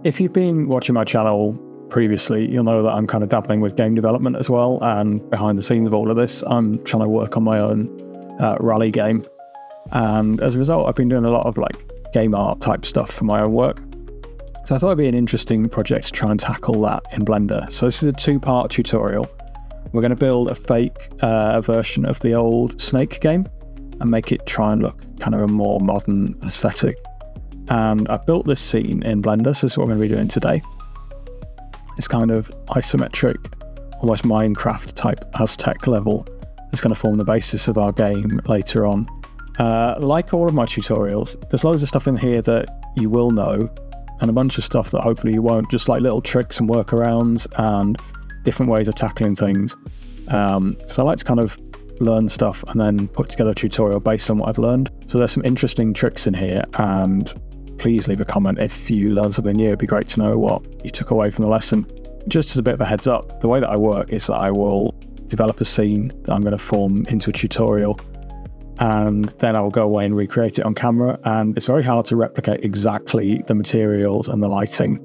if you've been watching my channel previously, you'll know that I'm kind of dabbling with game development as well, and behind the scenes of all of this, I'm trying to work on my own rally game. And as a result, I've been doing a lot of like game art type stuff for my own work. So I thought it'd be an interesting project to try and tackle that in Blender. So this is a 2-part tutorial. We're going to build a fake version of the old Snake game and make it try and look kind of a more modern aesthetic. And I've built this scene in Blender, so this is what we're going to be doing today. It's kind of isometric, almost Minecraft type Aztec level. It's going to form the basis of our game later on. Like all of my tutorials, there's loads of stuff in here that you will know, and a bunch of stuff that hopefully you won't, just like little tricks and workarounds and different ways of tackling things. So I like to kind of learn stuff and then put together a tutorial based on what I've learned. So there's some interesting tricks in here, and please leave a comment if you learn something new. It'd be great to know what you took away from the lesson. Just as a bit of a heads up, the way that I work is that I will develop a scene that I'm going to form into a tutorial, and then I will go away and recreate it on camera, and it's very hard to replicate exactly the materials and the lighting.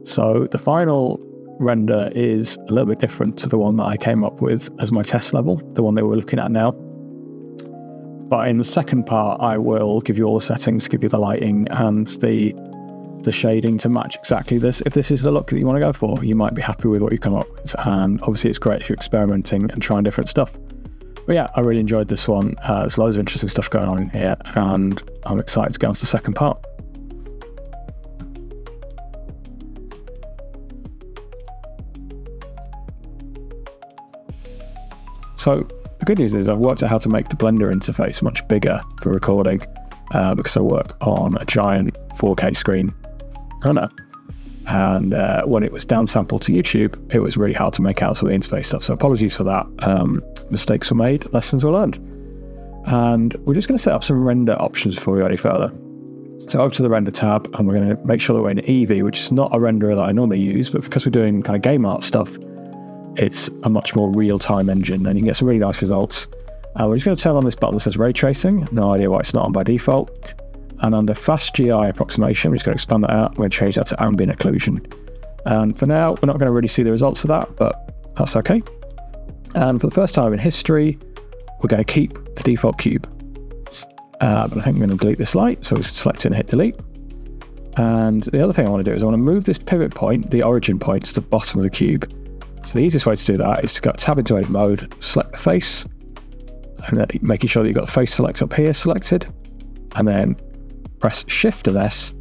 So the final render is a little bit different to the one that I came up with as my test level, the one that we're looking at now. But in the second part, I will give you all the settings, give you the lighting and the shading to match exactly this. If this is the look that you want to go for, you might be happy with what you come up with. And obviously it's great if you're experimenting and trying different stuff. But yeah, I really enjoyed this one. There's loads of interesting stuff going on in here, and I'm excited to go on to the second part. So the good news is I've worked out how to make the Blender interface much bigger for recording, because I work on a giant 4K screen. I don't know. And when it was downsampled to YouTube, it was really hard to make out some of the interface stuff. So apologies for that. Mistakes were made, lessons were learned. And we're just going to set up some render options before we go any further. So over to the render tab, and we're going to make sure that we're in Eevee, which is not a renderer that I normally use, but because we're doing kind of game art stuff, it's a much more real-time engine, and you can get some really nice results. We're just going to turn on this button that says ray tracing. No idea why it's not on by default. And under fast GI approximation, we're just going to expand that out. We're going to change that to ambient occlusion. And for now, we're not going to really see the results of that, but that's okay. And for the first time in history, we're going to keep the default cube. But I think I'm going to delete this light, so we select it and hit delete. And the other thing I want to do is I want to move this pivot point, the origin point, to the bottom of the cube. So the easiest way to do that is to go tab into edit mode, select the face, and then making sure that you've got the face select up here selected, and then press Shift and S,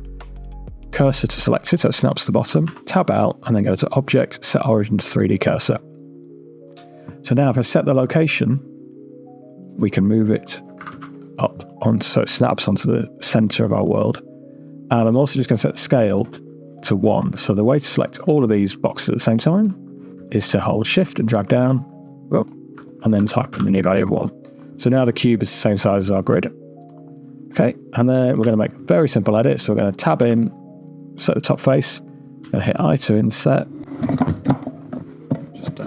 cursor to selected, so it snaps to the bottom, tab out, and then go to Object, Set Origin to 3D Cursor. So now if I set the location, we can move it up on, so it snaps onto the center of our world. And I'm also just going to set the scale to 1. So the way to select all of these boxes at the same time is to hold Shift and drag down, and then type in the new value of 1. So now the cube is the same size as our grid. Okay, and then we're going to make a very simple edit. So we're going to tab in, set the top face, going to hit I to inset. Just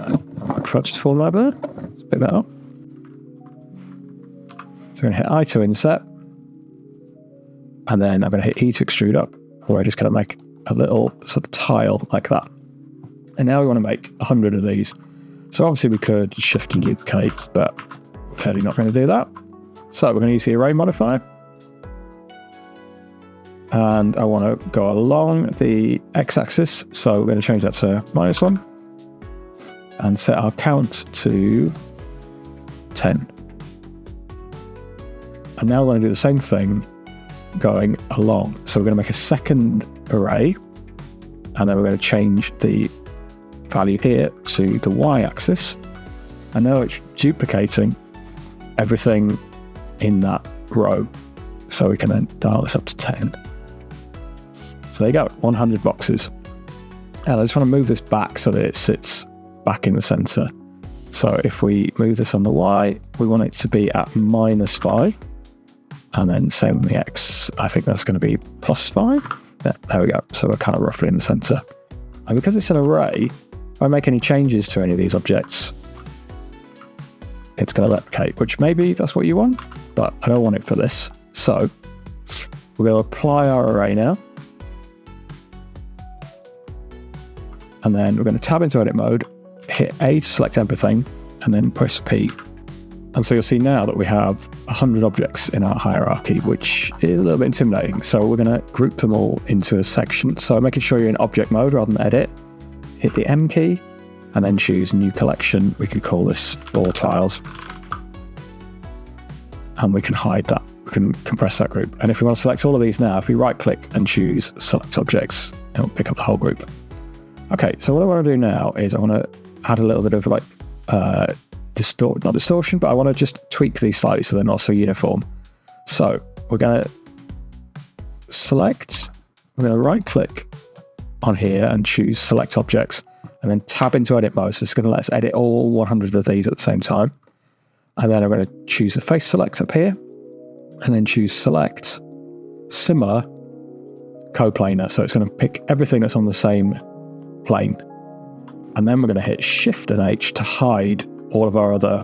crunch the form over there. Let's pick that up. So we're going to hit I to inset, and then I'm going to hit E to extrude up. We're just going to make a little sort of tile like that. And now we want to make 100 of these. So obviously we could shift and duplicate, but we're clearly not going to do that. So we're going to use the array modifier. And I want to go along the x-axis, so we're going to change that to -1 and set our count to 10. And now we're going to do the same thing going along. So we're going to make a second array, and then we're going to change the value here to the y-axis, and now it's duplicating everything in that row, so we can then dial this up to 10. So there you go, 100 boxes. And I just want to move this back so that it sits back in the center. So if we move this on the Y, we want it to be at -5. And then same on the X, I think that's going to be +5. Yeah, there we go. So we're kind of roughly in the center. And because it's an array, if I make any changes to any of these objects, it's going to replicate, which maybe that's what you want, but I don't want it for this. So we're going to apply our array now. and then we're going to tab into edit mode, hit A to select everything, and then press P. And so you'll see now that we have 100 objects in our hierarchy, which is a little bit intimidating. So we're going to group them all into a section. So making sure you're in object mode rather than edit, hit the M key, and then choose new collection. We can call this floor tiles. And we can hide that. We can compress that group. And if we want to select all of these now, if we right click and choose select objects, it'll pick up the whole group. Okay, so what I want to do now is I want to add a little bit of like, not distortion, but I want to just tweak these slightly so they're not so uniform. So we're going to select, we're going to right click on here and choose select objects, and then tab into edit mode. So it's going to let us edit all 100 of these at the same time. And then I'm going to choose the face select up here, and then choose select similar coplanar. So it's going to pick everything that's on the same plane. And then we're going to hit Shift and H to hide all of our other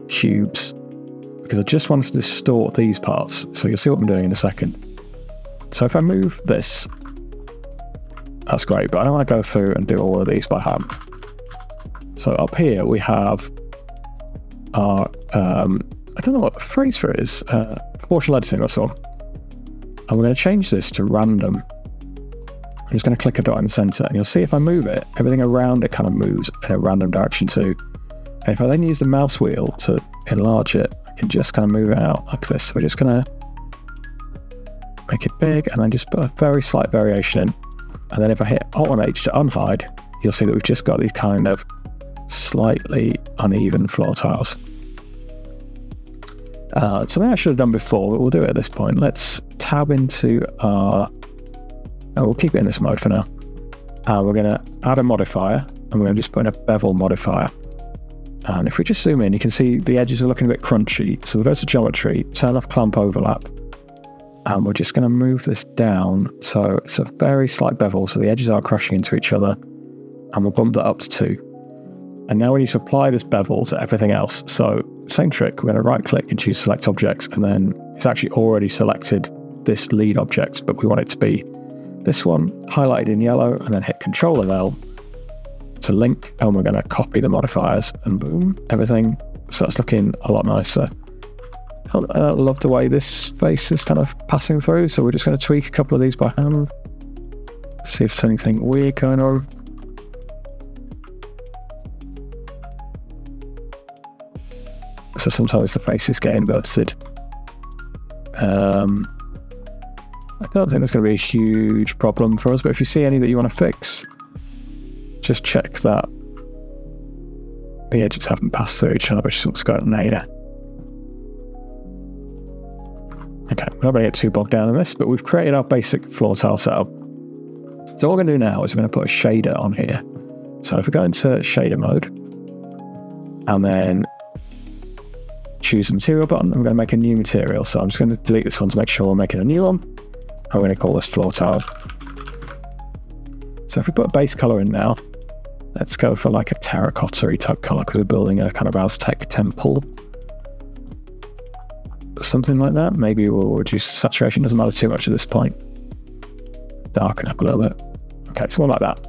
cubes, because I just wanted to distort these parts. So you'll see what I'm doing in a second. So if I move this, that's great, but I don't want to go through and do all of these by hand. So up here we have our, I don't know what the phrase for it is, proportional editing or so. And we're going to change this to random. I'm just going to click a dot in the center, and you'll see if I move it, everything around it kind of moves in a random direction too. And if I then use the mouse wheel to enlarge it, I can just kind of move it out like this. So we're just going to make it big and then just put a very slight variation in. And then if I hit Alt and H to unhide, you'll see that we've just got these kind of slightly uneven floor tiles. Something I should have done before, but we'll do it at this point. Let's tab into our... Oh, we'll keep it in this mode for now. We're going to add a modifier, and we're going to just put in a bevel modifier. And if we just zoom in, you can see the edges are looking a bit crunchy. So we'll go to geometry, turn off clamp overlap, and we're just going to move this down. So it's a very slight bevel, so the edges are crushing into each other. And we'll bump that up to 2. And now we need to apply this bevel to everything else. So same trick, we're going to right click and choose select objects, and then it's actually already selected this lead object, but we want it to be this one highlighted in yellow, and then hit Control and L to link, and we're going to copy the modifiers, and boom, everything starts looking a lot nicer. I love the way this face is kind of passing through, so we're just going to tweak a couple of these by hand, see if there's anything weird going on. So sometimes the face is getting inverted. I don't think there's going to be a huge problem for us, but if you see any that you want to fix, just check that the edges haven't passed through each other, which is what's going on there. Okay, we're not going to get too bogged down in this, but we've created our basic floor tile setup. So what we're going to do now is we're going to put a shader on here. So if we go into shader mode, and then choose the material button, I'm going to make a new material. So I'm just going to delete this one to make sure we're making a new one. I'm going to call this floor tile. So if we put a base color in now, let's go for like a terracotta-y type color, because we're building a kind of Aztec temple. Something like that. Maybe we'll reduce saturation, doesn't matter too much at this point. Darken up a little bit. Okay, something like that.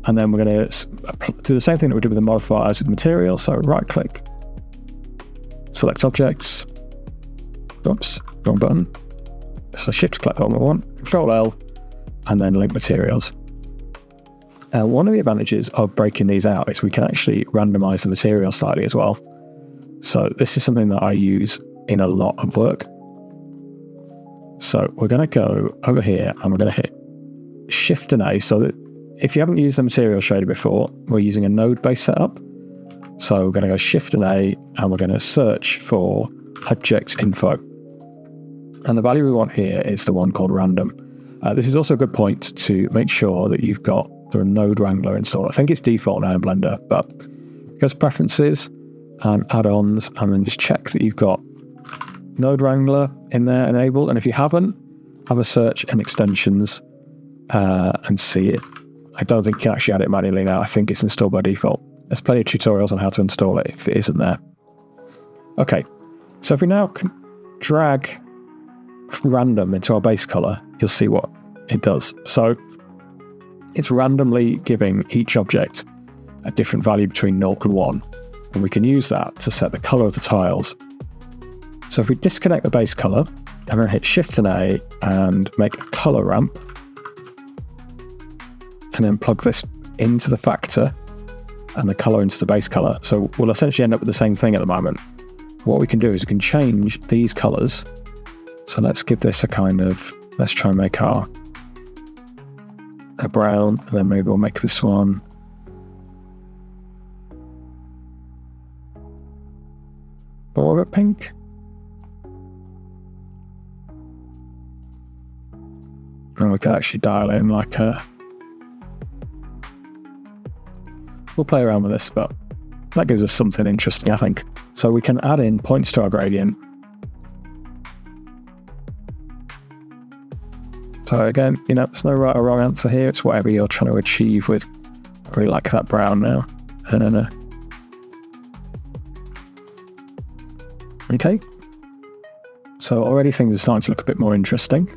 And then we're going to do the same thing that we did with the modifiers with the material. So right click, select objects. Oops, wrong button. So shift click on the one, Control L, and then link materials. One of the advantages of breaking these out is we can actually randomize the material slightly as well. So this is something that I use in a lot of work. So we're going to go over here and we're going to hit Shift and A, so that if you haven't used the material shader before, we're using a node-based setup. So we're going to go Shift and A, and we're going to search for object info. And the value we want here is the one called random. This is also a good point to make sure that you've got the node wrangler installed. I think it's default now in Blender, but go to preferences and add-ons, and then just check that you've got node wrangler in there enabled. And if you haven't, have a search in extensions and see if, I don't think you can actually add it manually now. I think it's installed by default. There's plenty of tutorials on how to install it if it isn't there. Okay, so if we now can drag random into our base color, you'll see what it does. So it's randomly giving each object a different value between 0 and 1. And we can use that to set the color of the tiles. So if we disconnect the base color, and then hit Shift and A and make a color ramp, and then plug this into the factor and the color into the base color. So we'll essentially end up with the same thing at the moment. What we can do is we can change these colors. So let's give this a kind of, let's try and make a brown, and then maybe we'll make this one more of a pink. And we can actually dial in like a... We'll play around with this, but that gives us something interesting, I think. So we can add in points to our gradient. So again, there's no right or wrong answer here. It's whatever you're trying to achieve with... I really like that brown now. No. Okay. So already things are starting to look a bit more interesting.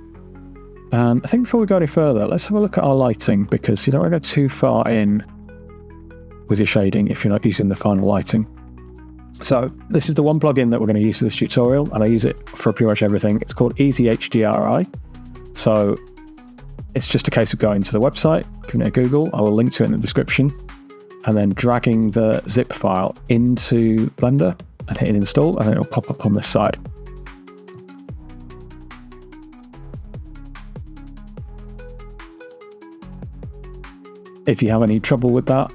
And I think before we go any further, let's have a look at our lighting, because you don't want to go too far in with your shading if you're not using the final lighting. So this is the one plugin that we're going to use for this tutorial, and I use it for pretty much everything. It's called Easy HDRI. So it's just a case of going to the website, giving it a Google. I will link to it in the description, and then dragging the zip file into Blender and hitting install, and then it'll pop up on this side. If you have any trouble with that,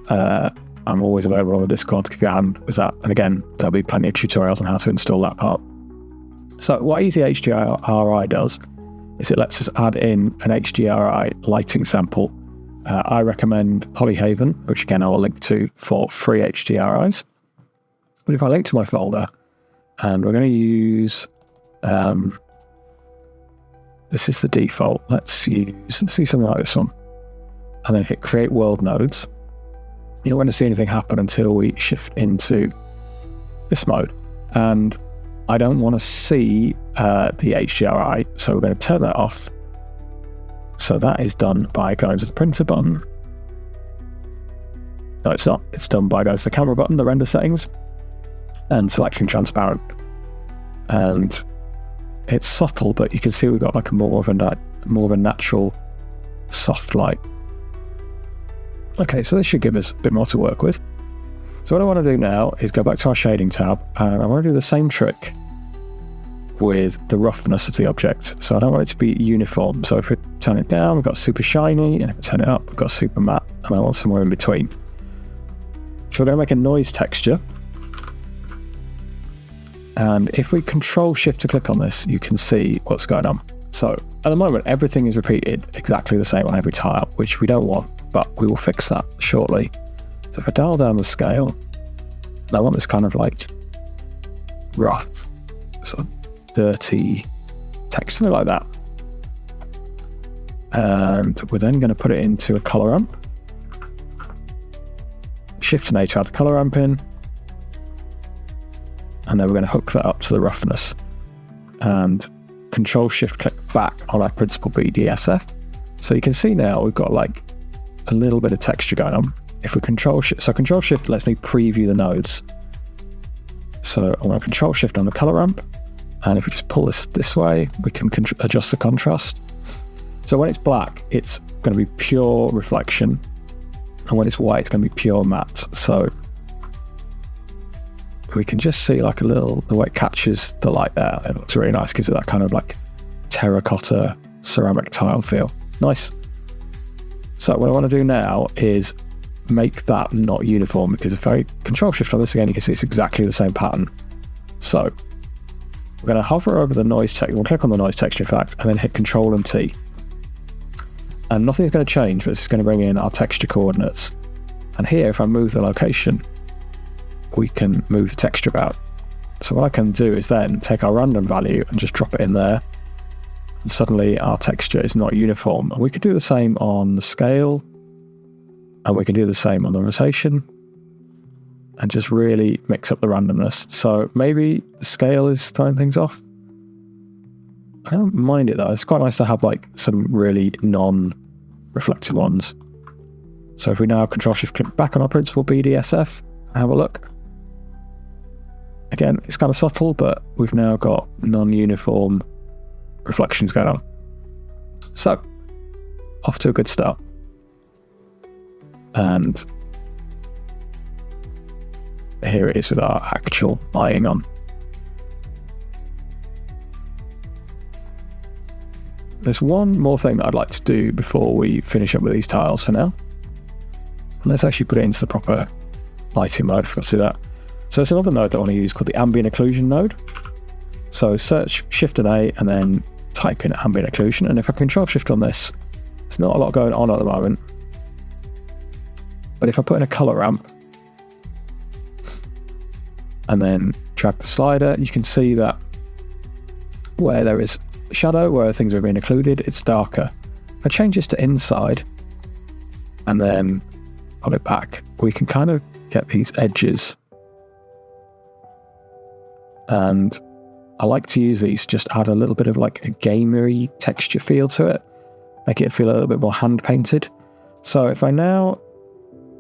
I'm always available on the Discord to give you a hand with that. And again, there'll be plenty of tutorials on how to install that part. So what Easy HDRI does is it lets us add in an HDRI lighting sample. I recommend Polyhaven, which again I will link to for free HDRIs. But if I link to my folder, and we're going to use, this is the default. Let's see something like this one. And then hit Create World Nodes. You don't want to see anything happen until we shift into this mode. And I don't want to see the HDRI, so we're going to turn that off. So that is done by going to the printer button. No, it's not. It's done by going to the camera button, the render settings, and selecting transparent. And it's subtle, but you can see we've got like more of a natural soft light. Okay, so this should give us a bit more to work with. So what I want to do now is go back to our shading tab, and I want to do the same trick with the roughness of the object. So I don't want it to be uniform. So if we turn it down, we've got super shiny, and if we turn it up, we've got super matte, and I want somewhere in between. So we're going to make a noise texture. And if we Control Shift to click on this, you can see what's going on. So at the moment, everything is repeated exactly the same on every tile, which we don't want, but we will fix that shortly. So if I dial down the scale, and I want this kind of like rough, sort of dirty text, something like that. And we're then going to put it into a color ramp. Shift and A to add the color ramp in. And then we're going to hook that up to the roughness. And Control Shift click back on our principal BDSF. So you can see now we've got like a little bit of texture going on. If we Control Shift lets me preview the nodes. So I'm going to Control Shift on the color ramp, and if we just pull this way, we can adjust the contrast. So when it's black, it's going to be pure reflection, and when it's white, it's going to be pure matte. So we can just see like the way it catches the light there. It looks really nice, gives it that kind of like terracotta ceramic tile feel. Nice. So what I want to do now is make that not uniform, because if I Control Shift on this again, you can see it's exactly the same pattern. So we're going to hover over the noise texture. We'll click on the noise texture, in fact, and then hit Control and T. And nothing's going to change, but it's going to bring in our texture coordinates. And here, if I move the location, we can move the texture about. So what I can do is then take our random value and just drop it in there. And suddenly our texture is not uniform. And we could do the same on the scale, and we can do the same on the rotation, and just really mix up the randomness. So maybe the scale is throwing things off. I don't mind it though. It's quite nice to have like some really non-reflective ones. So if we now Control-Shift click back on our principal BDSF, have a look. Again, it's kind of subtle, but we've now got non-uniform reflections going on. So, off to a good start. And here it is with our actual lighting on. There's one more thing that I'd like to do before we finish up with these tiles for now. And let's actually put it into the proper lighting mode, I forgot to do that. So there's another node that I want to use called the Ambient Occlusion node. So search Shift and A and then type in Ambient Occlusion. And if I Control Shift on this, there's not a lot going on at the moment. But if I put in a color ramp and then drag the slider, you can see that where there is shadow, where things are being occluded, it's darker. If I change this to inside and then pull it back, we can kind of get these edges. And I like to use these, just add a little bit of like a gamery texture feel to it, make it feel a little bit more hand painted. So if I now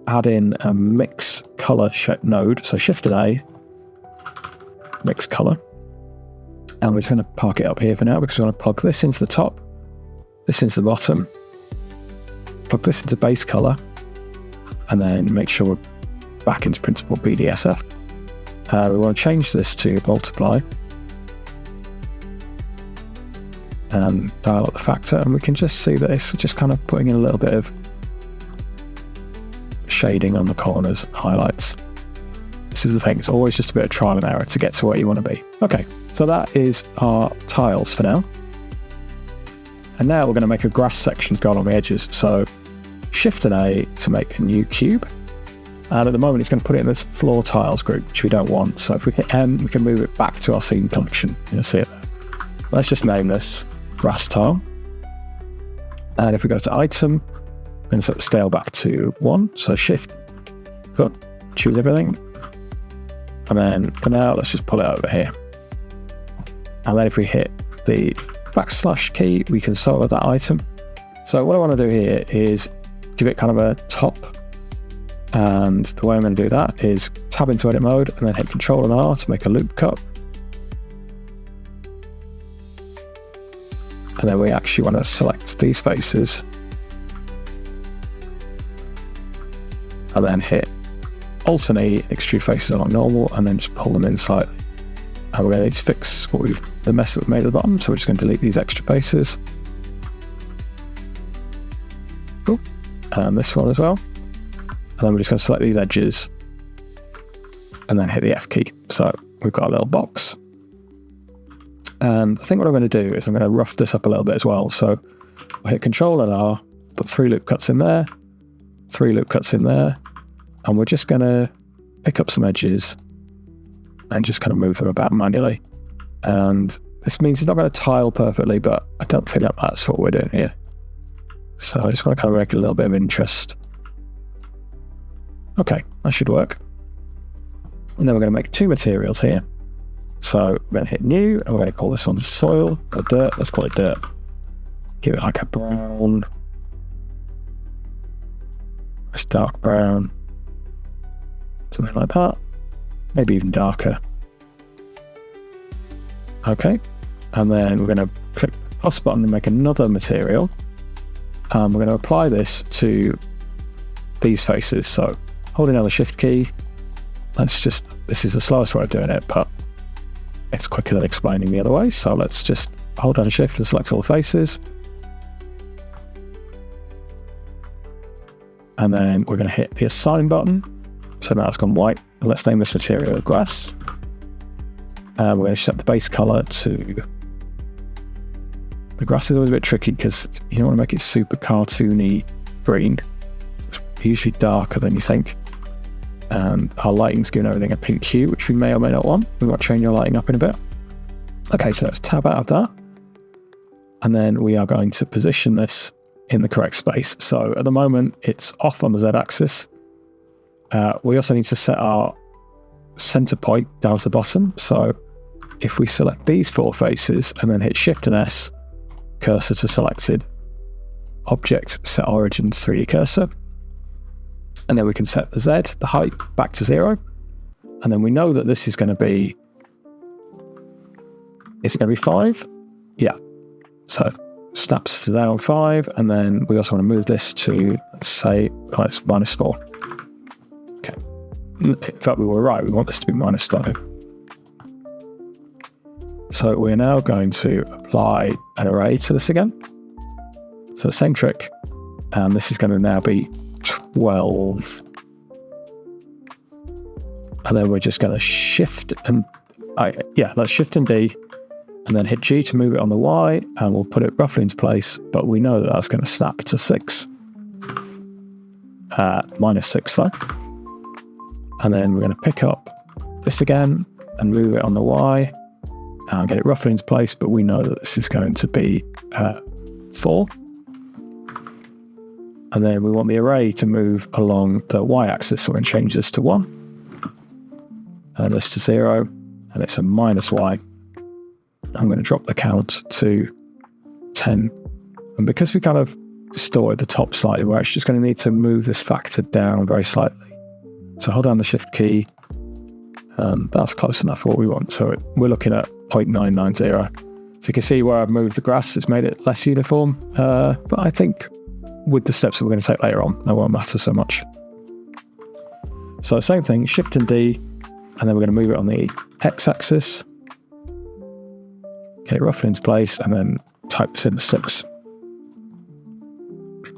add in a mix color node, so Shift and A, mix color, and we're just going to park it up here for now because we want to plug this into the top, this into the bottom, plug this into base color, and then make sure we're back into principal BDSF. We want to change this to multiply and dial up the factor, and we can just see that it's just kind of putting in a little bit of shading on the corners, highlights. This is the thing, it's always just a bit of trial and error to get to where you want to be. Okay, so that is our tiles for now. And now we're going to make a grass section go along the edges. So Shift and A to make a new cube. And at the moment, it's going to put it in this floor tiles group, which we don't want. So if we hit M, we can move it back to our scene collection. You'll see it there. Let's just name this grass tile. And if we go to item, we're going to set the scale back to 1. So Shift, choose everything. And then for now, let's just pull it over here. And then if we hit the / key, we can sort that item. So what I want to do here is give it kind of a top. And the way I'm going to do that is tab into edit mode and then hit Control and R to make a loop cut. And then we actually want to select these faces. And then hit Alt and E, extrude faces along normal, and then just pull them in slightly. And we're going to need to fix the mess that we made at the bottom, so we're just going to delete these extra faces. Cool. And this one as well. And then we're just going to select these edges and then hit the F key. So we've got a little box. And I think what I'm going to do is I'm going to rough this up a little bit as well. So I'll hit Control and R, put 3 loop cuts in there, 3 loop cuts in there, and we're just going to pick up some edges and just kind of move them about manually. And this means it's not going to tile perfectly, but I don't think that's what we're doing here. So I just want to kind of make a little bit of interest. Okay, that should work. And then we're going to make 2 materials here. So we're going to hit new, and we're going to call this one soil or dirt. Let's call it dirt. Give it like a brown. It's dark brown. Something like that. Maybe even darker. Okay. And then we're going to click the plus button and make another material. We're going to apply this to these faces. So holding down the Shift key, this is the slowest way of doing it, but it's quicker than explaining the other way. So let's just hold down Shift and select all the faces. And then we're going to hit the assign button. So now it's gone white. And let's name this material grass. And we're going to set the base color to... The grass is always a bit tricky because you don't want to make it super cartoony green. It's usually darker than you think. And our lighting's giving everything a pink hue, which we may or may not want. We might change our lighting up in a bit. Okay, so let's tab out of that. And then we are going to position this in the correct space. So at the moment, it's off on the Z-axis. We also need to set our center point down to the bottom. So if we select these 4 faces and then hit Shift and S, cursor to selected, object, set origins 3D cursor. And then we can set the Z, the height, back to 0. And then we know that this is going to be, it's going to be 5. Yeah. So snaps to there on 5. And then we also want to move this to, let's say, it's -4. Okay. In fact, we were right. We want this to be -5. So we're now going to apply an array to this again. So the same trick. And this is going to now be 12. And then we're just going to shift and let's shift and D and then hit G to move it on the Y, and we'll put it roughly into place, but we know that that's going to snap to 6. -6 though. And then we're going to pick up this again and move it on the Y and get it roughly into place, but we know that this is going to be 4. And then we want the array to move along the Y-axis, so we're going to change this to 1. And this to 0, and it's a -Y. I'm going to drop the count to 10. And because we kind of distorted the top slightly, we're actually just going to need to move this factor down very slightly. So hold down the shift key, and that's close enough for what we want. So we're looking at 0.990. So you can see where I've moved the grass, it's made it less uniform. But I think with the steps that we're going to take later on, that won't matter so much. So same thing, shift and D, and then we're going to move it on the X-axis. Get it roughly into place, and then type this into 6.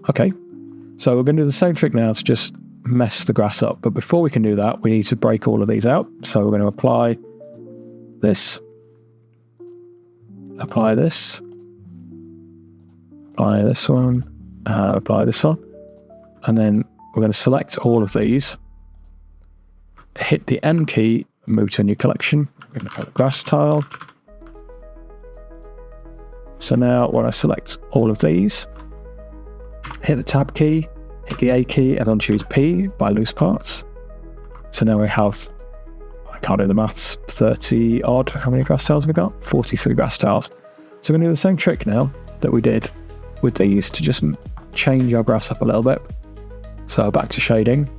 Okay, so we're going to do the same trick now to just mess the grass up. But before we can do that, we need to break all of these out. So we're going to apply this, apply this one, apply this one, and then we're going to select all of these, hit the N key, move to a new collection. We're going to put the grass tile. So now when I select all of these, hit the tab key, hit the A key, and then choose P by loose parts. So now we have, I can't do the maths, 30 odd, how many grass tiles have we got? 43 grass tiles. So we're going to do the same trick now that we did with these to just change our grass up a little bit. So back to shading,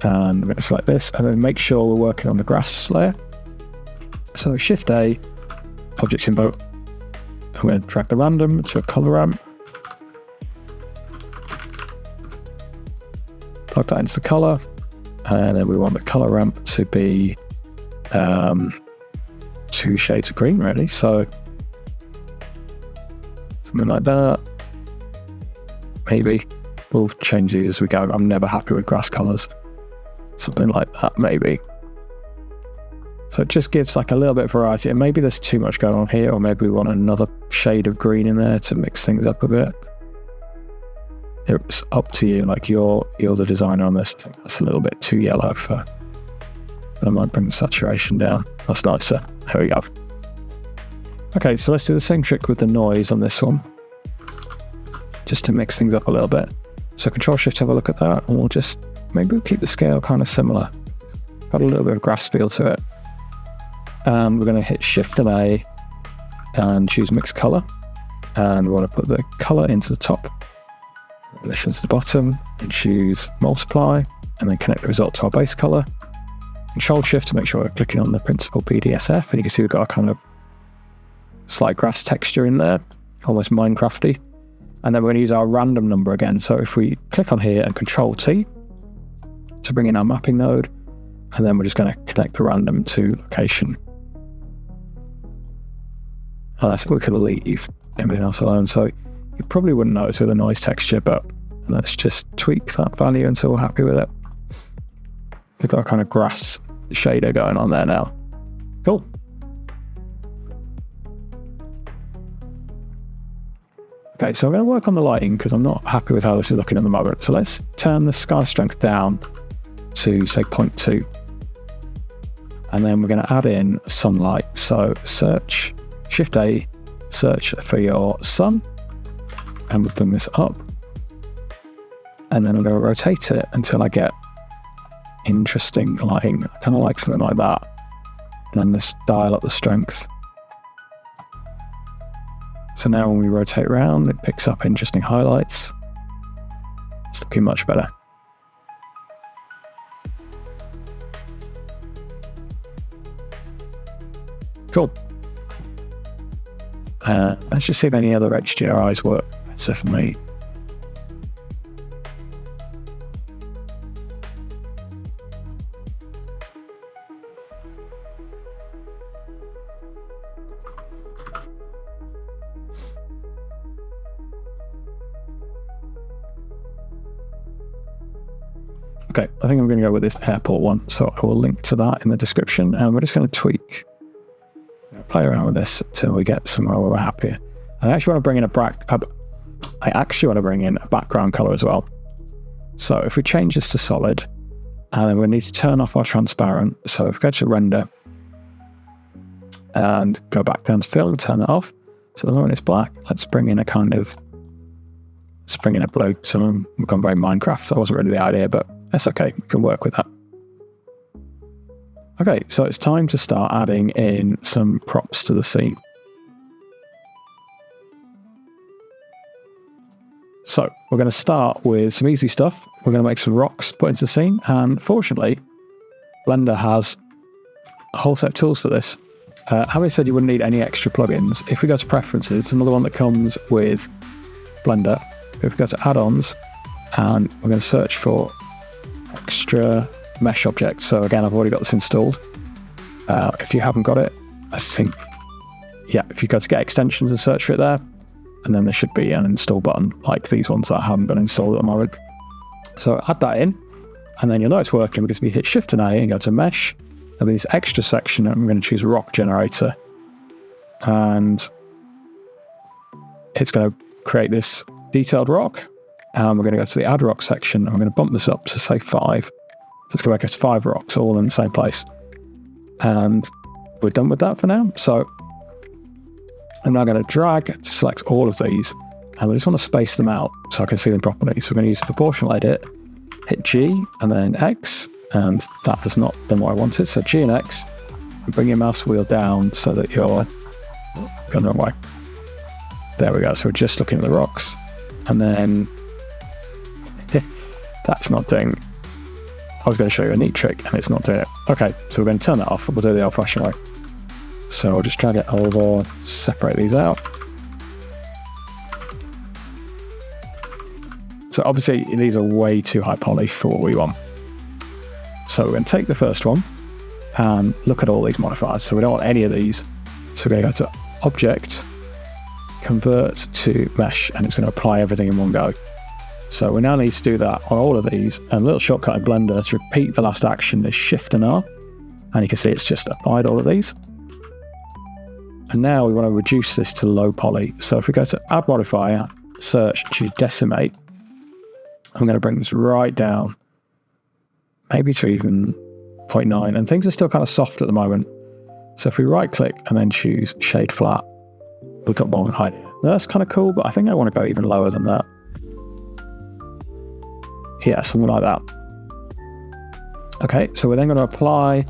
and we're going to select this, and then make sure we're working on the grass layer. So Shift A, objects in boat. I'm going to drag the random to a color ramp. Plug that into the color, and then we want the color ramp to be 2 shades of green, really. So something like that. Maybe we'll change these as we go. I'm never happy with grass colors. Something like that, maybe. So it just gives like a little bit of variety, and maybe there's too much going on here, or maybe we want another shade of green in there to mix things up a bit. It's up to you, like you're the designer on this. I think that's a little bit too yellow for, I might bring the saturation down. That's nicer. There we go. Okay, so let's do the same trick with the noise on this one, just to mix things up a little bit. So Control Shift, have a look at that, and we'll just, maybe we'll keep the scale kind of similar. Got a little bit of grass feel to it. And we're going to hit Shift and A and choose Mix Color. And we want to put the color into the top, this into the bottom, and choose Multiply, and then connect the result to our base color. Control Shift to make sure we're clicking on the principal BDSF, and you can see we've got a kind of slight grass texture in there, almost Minecrafty. And then we're going to use our random number again. So if we click on here and Control T to bring in our mapping node, and then we're just going to connect the random to location. And I think we could leave everything else alone. So you probably wouldn't notice with the noise texture, but let's just tweak that value until we're happy with it. We've got a kind of grass shader going on there now. Cool. Okay, so I'm going to work on the lighting because I'm not happy with how this is looking at the moment. So let's turn the sky strength down to say 0.2. And then we're going to add in sunlight. So search, Shift A, search for your sun, and we'll bring this up. And then I'm going to rotate it until I get interesting lighting. I kind of like something like that. And then just dial up the strength. So now when we rotate around, it picks up interesting highlights. It's looking much better. Cool. Let's just see if any other HDRIs work better for me. Okay, I think I'm going to go with this airport one, so I will link to that in the description, and we're just going to tweak, play around with this until we get somewhere where we're happy. I actually want to bring in a background color as well. So if we change this to solid, and then we need to turn off our transparent. So if we go to render and go back down to fill, turn it off. So the moment it's black, let's bring in a blue. So we've gone very Minecraft. That wasn't really the idea, but that's okay. We can work with that. Okay, so it's time to start adding in some props to the scene. So we're going to start with some easy stuff. We're going to make some rocks, put into the scene, and fortunately, Blender has a whole set of tools for this. Having said you wouldn't need any extra plugins, if we go to preferences, another one that comes with Blender, if we go to add-ons, and we're going to search for extra mesh objects. So again, I've already got this installed. If you haven't got it, I think, yeah, if you go to get extensions and search for it there, and then there should be an install button like these ones that haven't been installed at the moment. So add that in, and then you'll know it's working because if you hit Shift and A and go to mesh, there'll be this extra section, and I'm going to choose rock generator, and it's going to create this detailed rock. And we're going to go to the add rock section, and we're going to bump this up to say 5. So let's go back to 5 rocks all in the same place. And we're done with that for now. So I'm now going to drag to select all of these, and we just want to space them out so I can see them properly. So we're going to use proportional edit, hit G and then X, and that has not been what I wanted. So G and X, and bring your mouse wheel down so that you're going the wrong way. There we go. So we're just looking at the rocks, and then that's not doing. I was going to show you a neat trick, and it's not doing it. Okay, so we're going to turn that off, and we'll do it the old-fashioned way. So I'll just drag it over, separate these out. So obviously these are way too high poly for what we want. So we're going to take the first one and look at all these modifiers. So we don't want any of these. So we're going to go to Object, Convert to Mesh, and it's going to apply everything in one go. So we now need to do that on all of these. And a little shortcut in Blender to repeat the last action is Shift and R. And you can see it's just applied all of these. And now we want to reduce this to low poly. So if we go to Add Modifier, Search, choose Decimate, I'm going to bring this right down, maybe to even 0.9. And things are still kind of soft at the moment. So if we right click and then choose Shade Flat, we've got more height. Now that's kind of cool, but I think I want to go even lower than that. Yeah, something like that. Okay, so we're then going to apply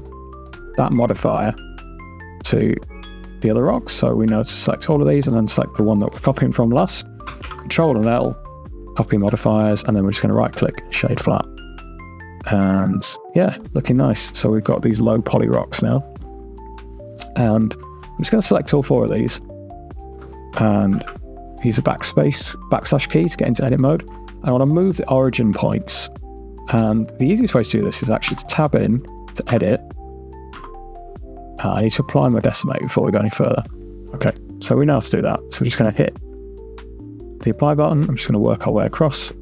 that modifier to the other rocks. So we know to select all of these and then select the one that we're copying from last. Control and L, copy modifiers, and then we're just going to right click, shade flat. And yeah, looking nice. So we've got these low poly rocks now. And I'm just going to select all 4 of these and use the backslash key to get into edit mode. I want to move the origin points. And the easiest way to do this is actually to tab in to edit. I need to apply my decimate before we go any further. Okay, so we know how to do that. So we're just going to hit the apply button. I'm just going to work our way across.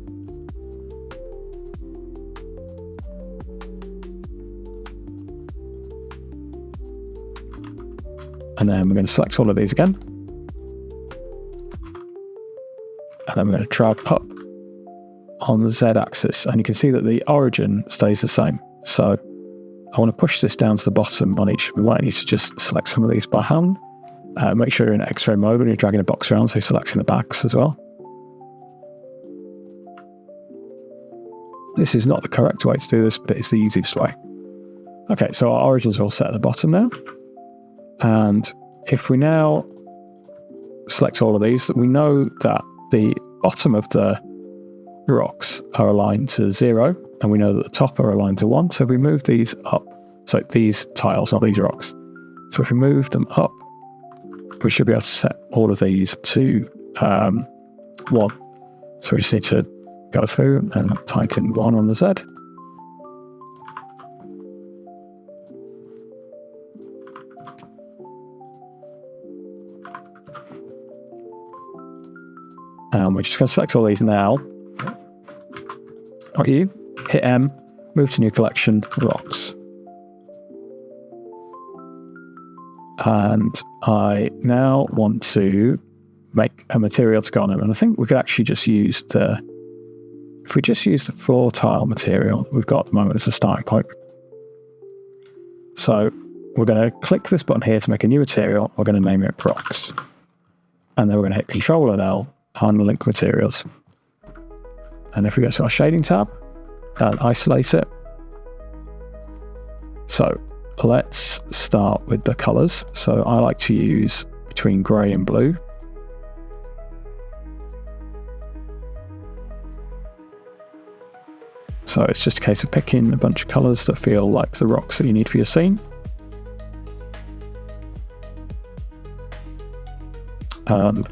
And then we're going to select all of these again. And then we're going to drag up on the Z axis. And you can see that the origin stays the same. So I want to push this down to the bottom on each. We might need to just select some of these by hand. Make sure you're in X-ray mode when you're dragging a box around, so selecting the backs as well. This is not the correct way to do this, but it's the easiest way. Okay, so our origins are all set at the bottom now. And if we now select all of these, we know that the bottom of the rocks are aligned to 0, and we know that the top are aligned to 1. So if we move these up, so these tiles, not these rocks, So if we move them up, we should be able to set all of these to 1. So we just need to go through and type in 1 on the Z. And we're just going to select all these now. Got you. Hit M, move to new collection, rocks. And I now want to make a material to go on it. And I think we could actually just use if we just use the floor tile material we've got at the moment as a starting point. So we're going to click this button here to make a new material. We're going to name it rocks. And then we're going to hit Control and L and link materials. And if we go to our shading tab and isolate it. So let's start with the colors. So I like to use between grey and blue. So it's just a case of picking a bunch of colors that feel like the rocks that you need for your scene.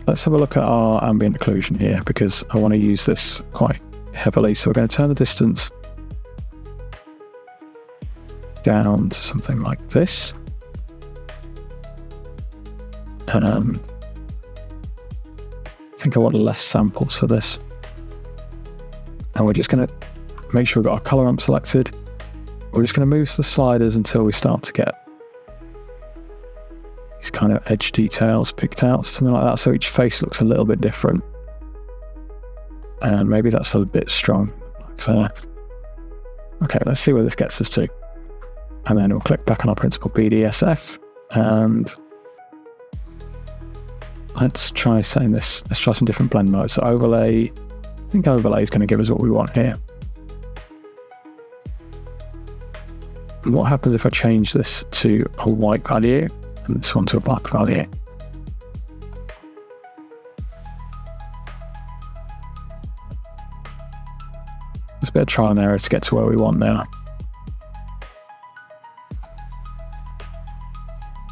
Let's have a look at our ambient occlusion here, because I want to use this quite heavily. So we're going to turn the distance down to something like this. I think I want less samples for this. And we're just going to make sure we've got our color ramp selected. We're just going to move the sliders until we start to get these kind of edge details picked out, something like that, so each face looks a little bit different. And maybe that's a bit strong, like that. Okay, let's see where this gets us to. And then we'll click back on our principal BDSF, and let's try saying this. Let's try some different blend modes. So overlay, I think overlay is going to give us what we want here. And what happens if I change this to a white value and this one to a black value? There's a bit of trial and error to get to where we want now.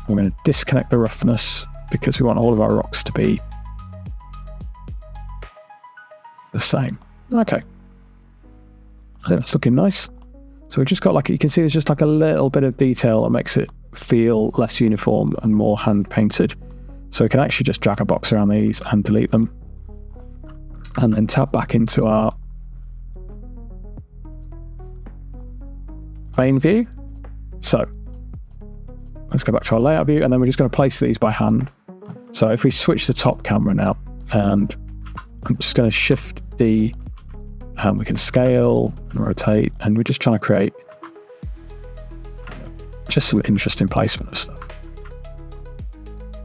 We're going to disconnect the roughness because we want all of our rocks to be the same. Okay. I think that's looking nice. So we just got like, you can see there's just like a little bit of detail that makes it feel less uniform and more hand painted. So we can actually just drag a box around these and delete them. And then tab back into our main view. So let's go back to our layout view, and then we're just going to place these by hand. So if we switch the top camera now, and I'm just going to shift D, and we can scale and rotate, and we're just trying to create just some interesting placement of stuff.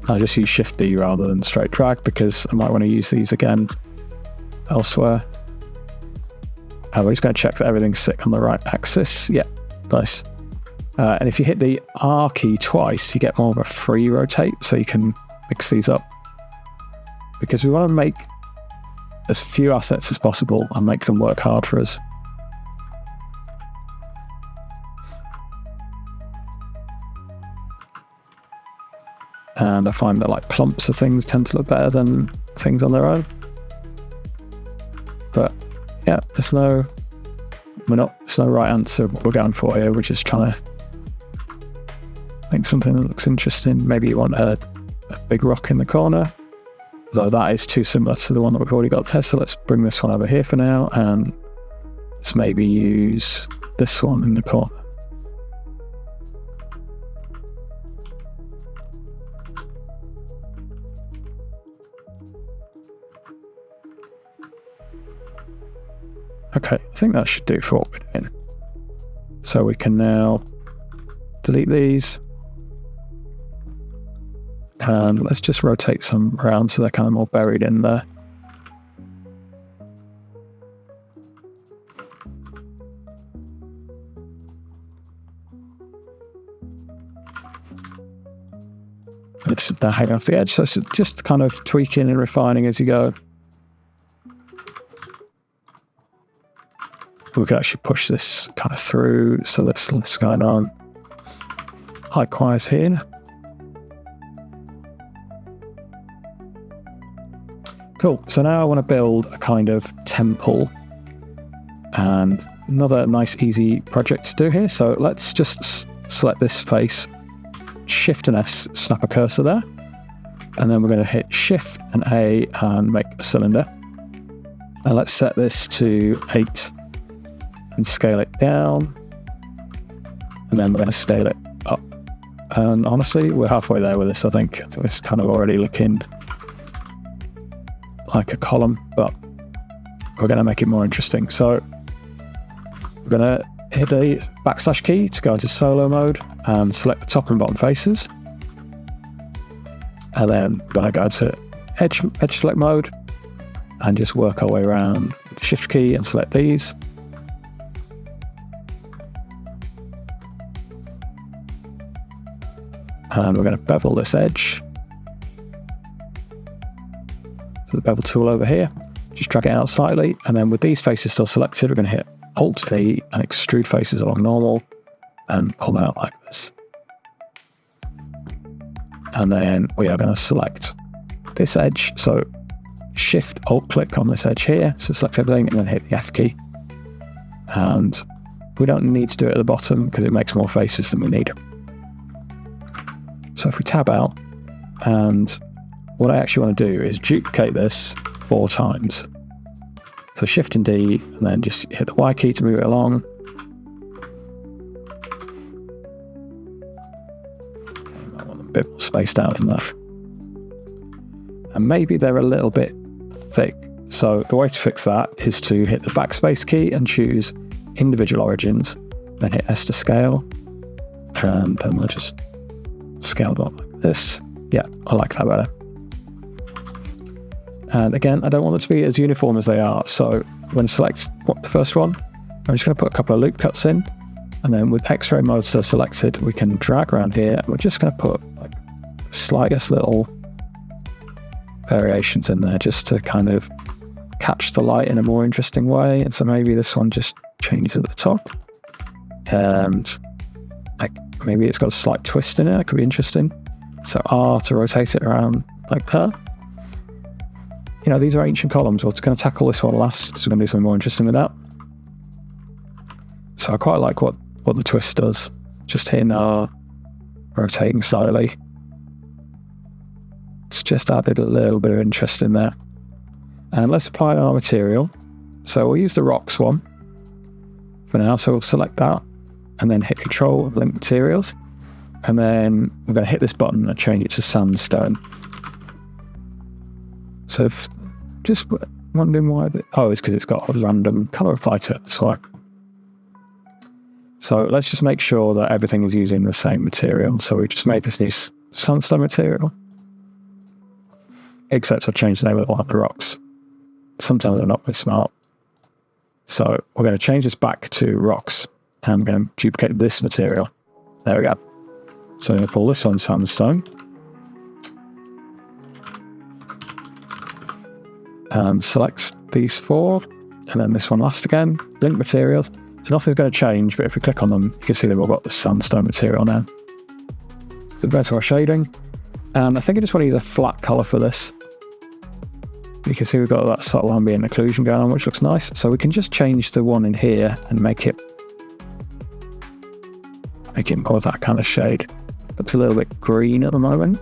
I just use shift D rather than straight drag because I might want to use these again elsewhere. And we're just going to check that everything's sit on the right axis. Yeah, nice. And if you hit the R key twice, you get more of a free rotate, so you can mix these up. Because we want to make as few assets as possible and make them work hard for us. And I find that like clumps of things tend to look better than things on their own. But yeah, there's no right answer what we're going for here. We're just trying to make something that looks interesting. Maybe you want a big rock in the corner, though that is too similar to the one that we've already got there. So let's bring this one over here for now, and let's maybe use this one in the corner. Okay, I think that should do for what we're doing. So we can now delete these. And let's just rotate some around so they're kind of more buried in there. It's hanging off the edge, so it's just kind of tweaking and refining as you go. We can actually push this kind of through, so that's going on likewise here. Cool. So now I want to build a kind of temple, and another nice easy project to do here. So let's just select this face, Shift and S, snap a cursor there, and then we're going to hit Shift and A and make a cylinder. And let's set this to 8 and scale it down, and then we're going to scale it up. And honestly, we're halfway there with this. I think it's kind of already looking like a column, but we're going to make it more interesting. So we're going to hit a backslash key to go into solo mode and select the top and bottom faces. And then we're going to go to edge select mode and just work our way around with the shift key and select these. And we're going to bevel this edge. So the bevel tool over here, just drag it out slightly, and then with these faces still selected, we're going to hit Alt-V and extrude faces along normal and pull them out like this. And then we are going to select this edge, so Shift Alt click on this edge here, so select everything and then hit the F key. And we don't need to do it at the bottom because it makes more faces than we need. So if we tab out, and what I actually want to do is duplicate this 4 times. So Shift and D, and then just hit the Y key to move it along. I want them a bit more spaced out than that. And maybe they're a little bit thick. So the way to fix that is to hit the backspace key and choose individual origins, then hit S to scale, and then we'll just scale it up like this. Yeah, I like that better. And again, I don't want them to be as uniform as they are. So when select the first one, I'm just going to put a couple of loop cuts in. And then with X-ray mode still selected, we can drag around here. And we're just going to put like slightest little variations in there just to kind of catch the light in a more interesting way. And so maybe this one just changes at the top. And like maybe it's got a slight twist in it. It could be interesting. So R to rotate it around like that. You know, these are ancient columns. We're going to tackle this one last because we're going to do something more interesting with that. So I quite like what the twist does. Just hitting R, rotating slightly. It's just added a little bit of interest in there. And let's apply our material. So we'll use the rocks one for now. So we'll select that and then hit Control, link materials. And then we're going to hit this button and change it to sandstone. So if just wondering why it's because it's got a random color applied to it. That's why. So let's just make sure that everything is using the same material. So we just made this new sandstone material. Except I've changed the name of one of the rocks. Sometimes I'm not very smart. So we're going to change this back to rocks. And I'm going to duplicate this material. There we go. So I'm going to call this one sandstone. And select these 4, and then this one last again, link materials. So nothing's going to change, but if we click on them, you can see they've all got the sandstone material now. So go to our shading, and I think I just want to use a flat color for this. You can see we've got that subtle ambient occlusion going on, which looks nice. So we can just change the one in here and make it more of that kind of shade. Looks a little bit green at the moment.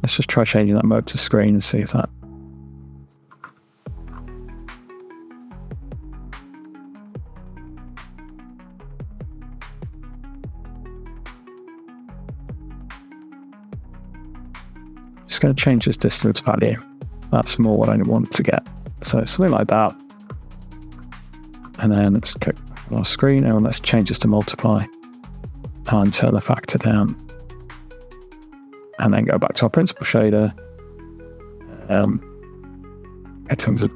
Let's just try changing that mode to screen and see if that... Just going to change this distance value. That's more what I want to get. So something like that. And then let's click on our screen and let's change this to multiply and turn the factor down. And then go back to our principal shader. It's a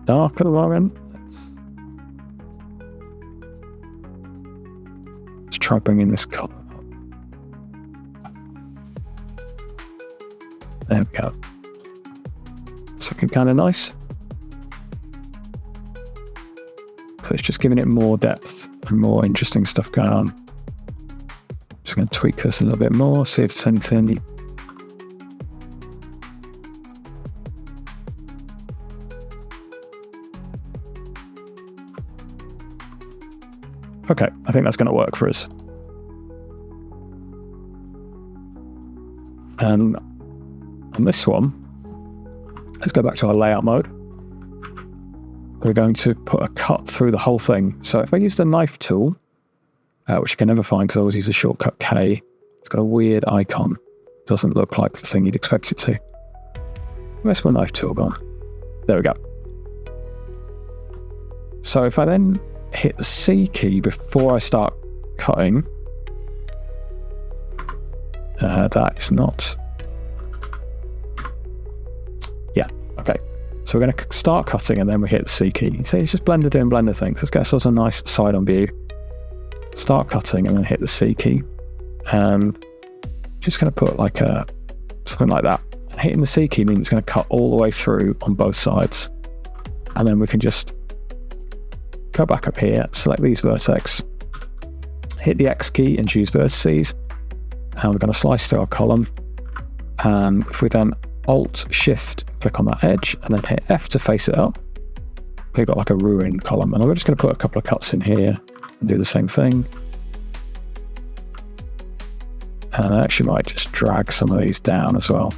dark at the moment. Let's try bringing this color up. There we go. It's looking kind of nice. So it's just giving it more depth and more interesting stuff going on. Just going to tweak this a little bit more, see if there's anything. Okay, I think that's going to work for us. And on this one, let's go back to our layout mode. We're going to put a cut through the whole thing. So if I use the knife tool, which you can never find because I always use the shortcut K, it's got a weird icon. Doesn't look like the thing you'd expect it to. Where's my knife tool gone? There we go. So if I then hit the C key before I start cutting, that is not... Yeah, okay. So we're going to start cutting and then we hit the C key. You see, it's just Blender doing Blender things. Let's get ourselves a nice side-on view. Start cutting and then hit the C key. And just going to put like something like that. And hitting the C key means it's going to cut all the way through on both sides. And then we can just go back up here, select these vertex, hit the X key and choose vertices. And we're going to slice through our column. And if we then Alt-Shift, click on that edge, and then hit F to face it up, we've got like a ruined column. And we're just going to put a couple of cuts in here and do the same thing. And I actually might just drag some of these down as well.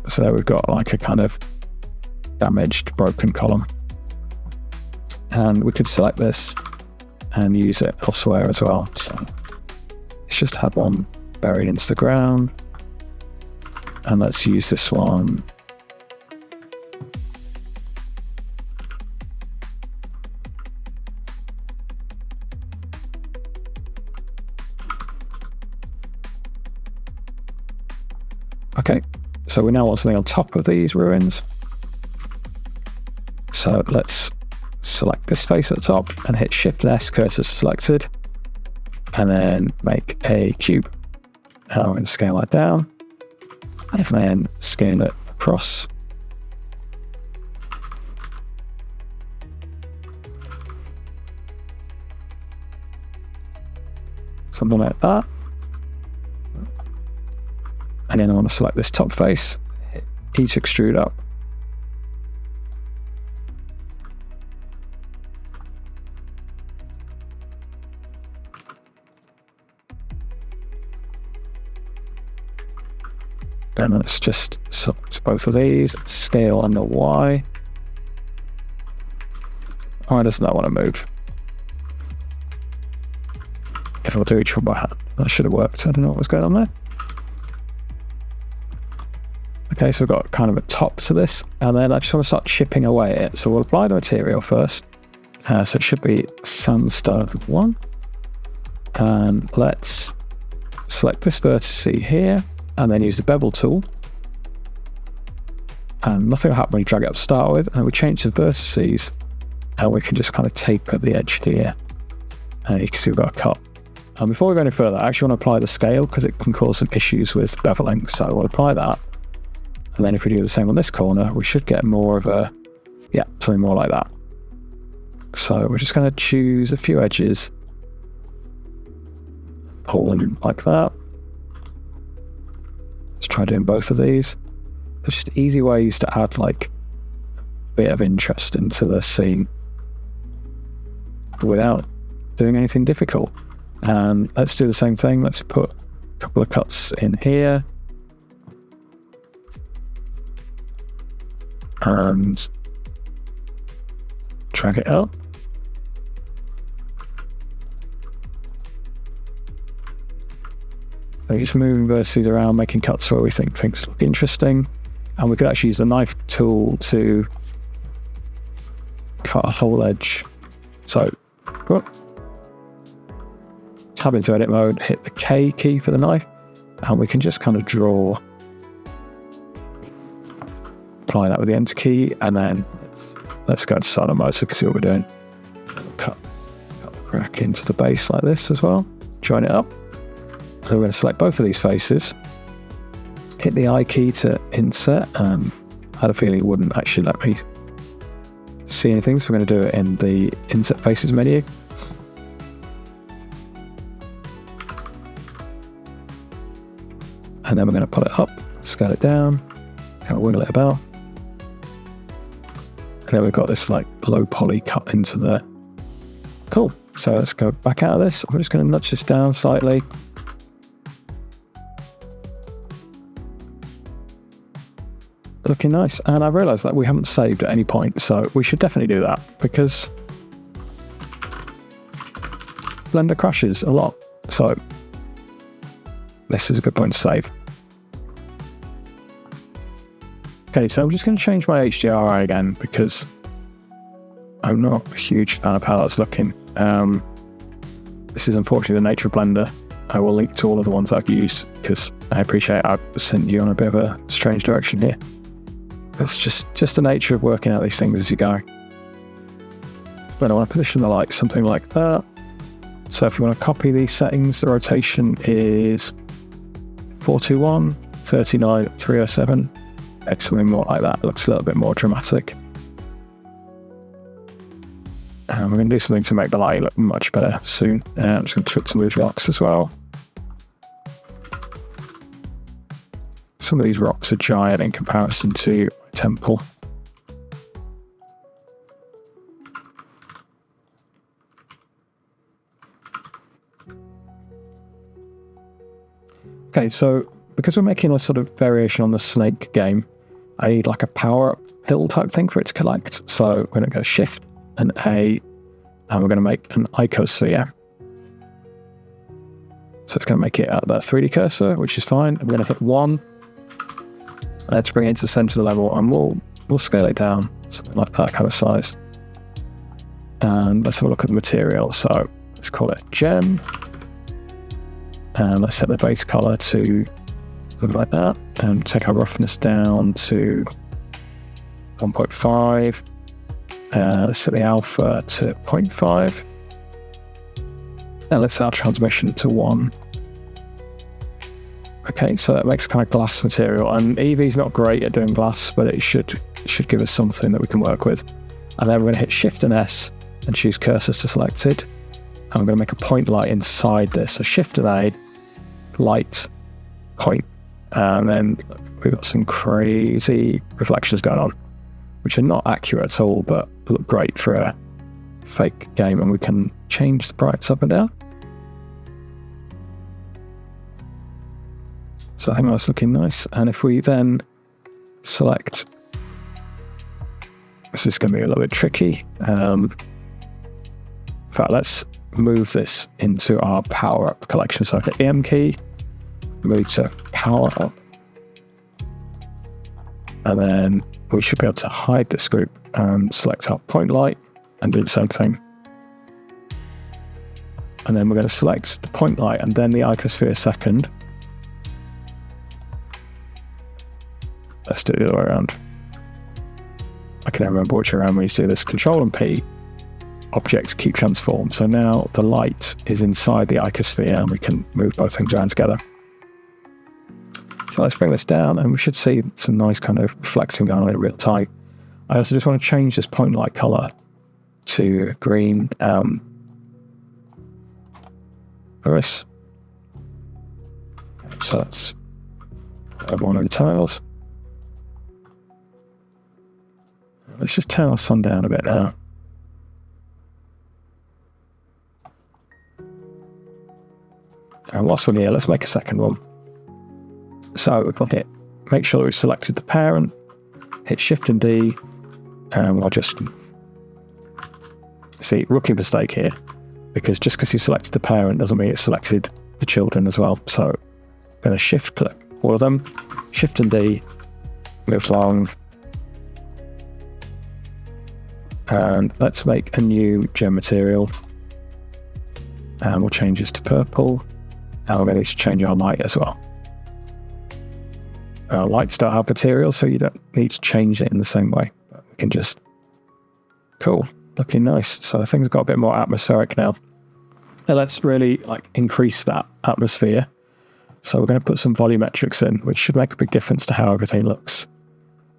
So there we've got like a kind of damaged, broken column. And we could select this and use it elsewhere as well. So let's just have one buried into the ground. And let's use this one. Okay, so we now want something on top of these ruins. So let's select this face at the top and hit Shift and S, cursor selected, and then make a cube. And I'm going to scale that down and then scale it across. Something like that. And then I want to select this top face, hit E to extrude up. And let's just select both of these, scale under Y. Why does that want to move? Okay, we'll do each one by hand. That should have worked. I don't know what was going on there. Okay, so we've got kind of a top to this, and then I just want to start chipping away at it. So we'll apply the material first. So it should be sandstone 1. And let's select this vertex here, and then use the bevel tool. And nothing will happen when you drag it up to start with. And we change the vertices, and we can just kind of taper the edge here. And you can see we've got a cut. And before we go any further, I actually want to apply the scale because it can cause some issues with beveling. So we'll apply that. And then if we do the same on this corner, we should get more of a, yeah, something more like that. So we're just going to choose a few edges, pull them like that. Let's try doing both of these. There's just easy ways to add like a bit of interest into the scene without doing anything difficult. And let's do the same thing. Let's put a couple of cuts in here. And drag it up. So just moving vertices around, making cuts where we think things look interesting. And we could actually use the knife tool to cut a whole edge. So, tab into edit mode, hit the K key for the knife, and we can just kind of draw. Apply that with the enter key, and then let's go to silo mode so we can see what we're doing. Cut the crack into the base like this as well. Join it up. So we're going to select both of these faces. Hit the I key to insert. I had a feeling it wouldn't actually let me see anything, so we're going to do it in the Inset Faces menu. And then we're going to pull it up, scale it down, kind of wiggle it about. And then we've got this like low poly cut into there. Cool. So let's go back out of this. I'm just going to nudge this down slightly. Looking nice. And I realised that we haven't saved at any point, so we should definitely do that because Blender crashes a lot. So this is a good point to save. Okay, so I'm just going to change my HDRI again because I'm not a huge fan of how that's looking. This is unfortunately the nature of Blender. I will link to all of the ones I've used because I appreciate I've sent you on a bit of a strange direction here. It's just the nature of working out these things as you go. But I want to position the light something like that. So if you want to copy these settings, the rotation is 421, 39, 307. It's something more like that. It looks a little bit more dramatic. And we're going to do something to make the light look much better soon. I'm just going to tweak some of these rocks as well. Some of these rocks are giant in comparison to my temple. Okay, so because we're making a sort of variation on the snake game, I need like a power-up pill type thing for it to collect. So we're going to go Shift and A, and we're going to make an icosphere. So it's going to make it at that 3D cursor, which is fine. I'm going to hit 1. Let's bring it into the center of the level, and we'll scale it down, something like that kind of size. And let's have a look at the material. So let's call it gem. And let's set the base color to look like that, and take our roughness down to 1.5. Let's set the alpha to 0.5. And let's set our transmission to 1. Okay, so that makes kind of glass material, and Eevee's not great at doing glass, but it should give us something that we can work with. And then we're going to hit Shift and S and choose cursors to selected. And we're going to make a point light inside this. So Shift and A, light, point. And then we've got some crazy reflections going on, which are not accurate at all, but look great for a fake game. And we can change the brights up and down. So I think that's looking nice. And if we then select, this is going to be a little bit tricky. In fact, let's move this into our power up collection. So I hit the M key, move to power up, and then we should be able to hide this group and select our point light and do the same thing. And then we're going to select the point light and then the icosphere second. Let's do it the other way around. I can never remember which way around we used to do this. Control and P, objects keep transform. So now the light is inside the icosphere and we can move both things around together. So let's bring this down and we should see some nice kind of reflecting going on in real time. I also just want to change this point light color to green for this. So that's one of the tiles. Let's just turn our sun down a bit now. And whilst we're here, let's make a second one. So we can make sure we've selected the parent, hit Shift and D, and I'll just see, rookie mistake here, because just because you selected the parent doesn't mean it's selected the children as well. So I'm going to shift click all of them, Shift and D, move along, and let's make a new gem material, and we'll change this to purple, and we're going to change our light as well. Lights don't have material, so you don't need to change it in the same way. But we can just, cool, looking nice. So things got a bit more atmospheric now. Now let's really increase that atmosphere. So we're going to put some volumetrics in, which should make a big difference to how everything looks.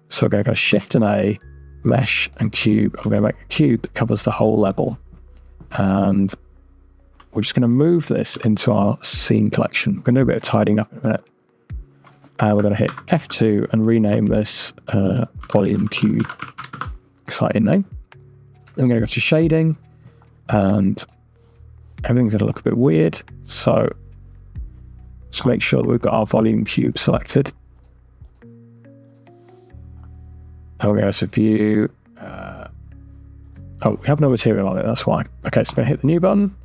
So we're going to go Shift and A, mesh and cube. I'm going to make a cube that covers the whole level. And we're just going to move this into our scene collection. We're going to do a bit of tidying up in a minute. We're going to hit F2 and rename this volume cube. Exciting name. Then we're going to go to shading, and everything's going to look a bit weird. So just make sure that we've got our volume cube selected. And we're going to view. We have no material on it, that's why. Okay, so we're going to hit the new button,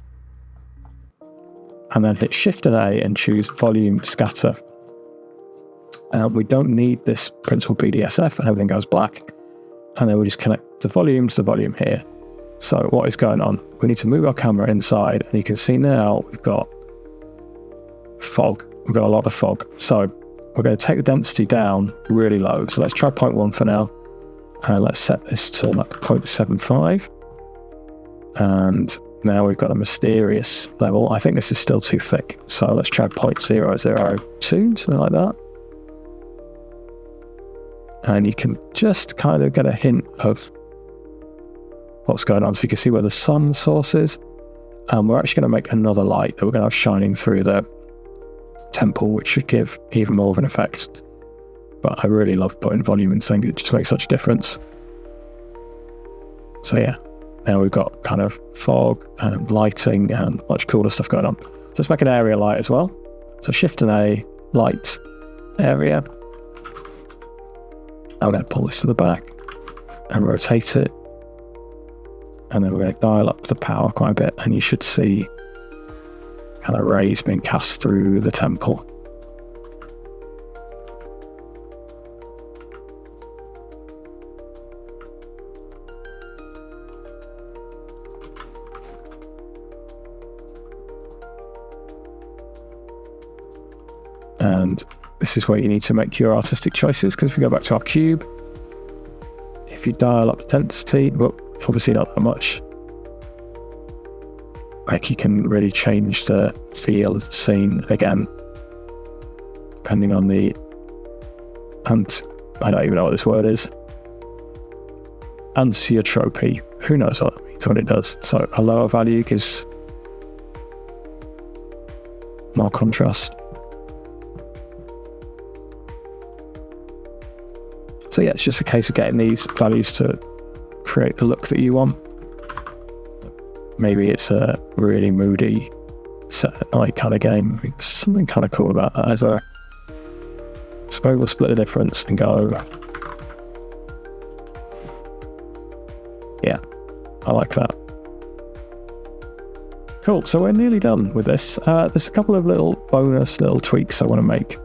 and then hit Shift and A and choose volume scatter. We don't need this principal BDSF, and everything goes black. And then we just connect the volume to the volume here. So what is going on? We need to move our camera inside, and you can see now we've got fog. We've got a lot of fog. So we're going to take the density down really low. So let's try 0.1 for now. And let's set this to like 0.75. And now we've got a mysterious level. I think this is still too thick. So let's try 0.002, something like that. And you can just kind of get a hint of what's going on. So you can see where the sun source is. And we're actually going to make another light that we're going to have shining through the temple, which should give even more of an effect. But I really love putting volume in things. It just makes such a difference. So yeah, now we've got kind of fog and lighting and much cooler stuff going on. So let's make an area light as well. So Shift and A, light, area. I'm going to pull this to the back and rotate it. And then we're going to dial up the power quite a bit, and you should see kind of rays being cast through the temple. And this is where you need to make your artistic choices, because if we go back to our cube, if you dial up the density, well, obviously not that much, like you can really change the feel of the scene again, depending on the, and I don't even know what this word is, anisotropy, who knows what it means, what it does. So a lower value gives more contrast. So yeah, it's just a case of getting these values to create the look that you want. Maybe it's a really moody set at night kind of game. There's something kind of cool about that. As a, suppose we'll split the difference and go, yeah, I like that. Cool, so we're nearly done with this. There's a couple of little bonus little tweaks I want to make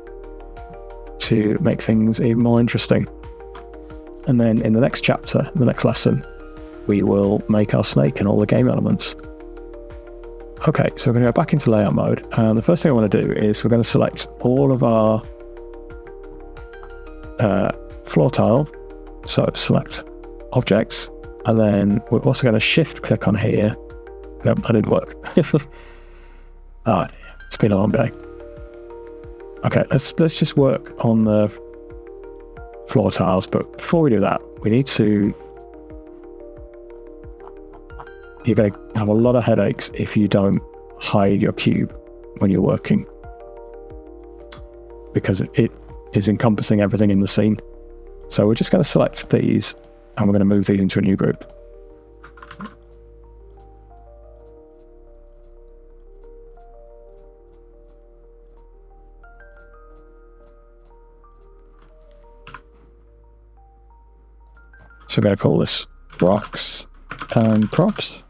to make things even more interesting. And then in the next chapter, the next lesson, we will make our snake and all the game elements. Okay, so we're going to go back into layout mode. And the first thing I want to do is we're going to select all of our floor tile. So select objects. And then we're also going to shift click on here. Nope, that didn't work. Oh, it's been a long day. Okay, let's just work on the floor tiles, but before we do that, we need to, you're going to have a lot of headaches if you don't hide your cube when you're working, because it is encompassing everything in the scene. So we're just going to select these and we're going to move these into a new group. So we're going to call this rocks and props.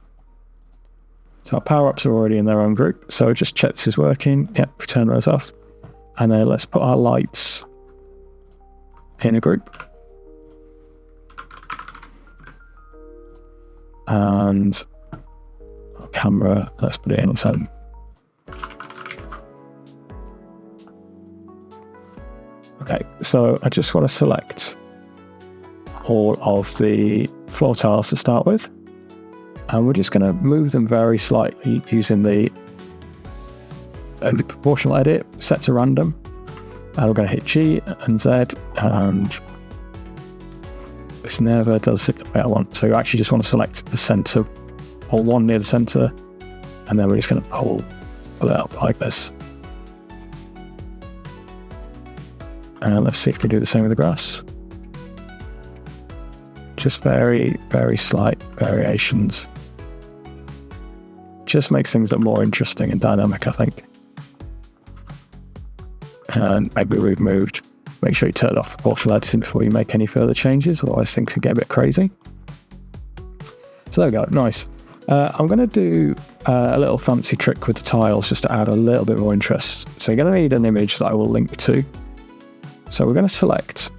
So our power-ups are already in their own group. So just check this is working. Yep, we turn those off. And then let's put our lights in a group. And our camera, let's put it in its own. Okay, so I just want to select all of the floor tiles to start with, and we're just going to move them very slightly using the proportional edit set to random, and we're going to hit G and Z, and this never does sit the way I want. So you actually just want to select the center, or one near the center, and then we're just going to pull it out like this. And let's see if we can do the same with the grass. Just very, very slight variations. Just makes things look more interesting and dynamic, I think. And maybe we've moved. Make sure you turn off proportional editing before you make any further changes, otherwise things can get a bit crazy. So there we go, nice. I'm going to do a little fancy trick with the tiles just to add a little bit more interest. So you're going to need an image that I will link to. So we're going to select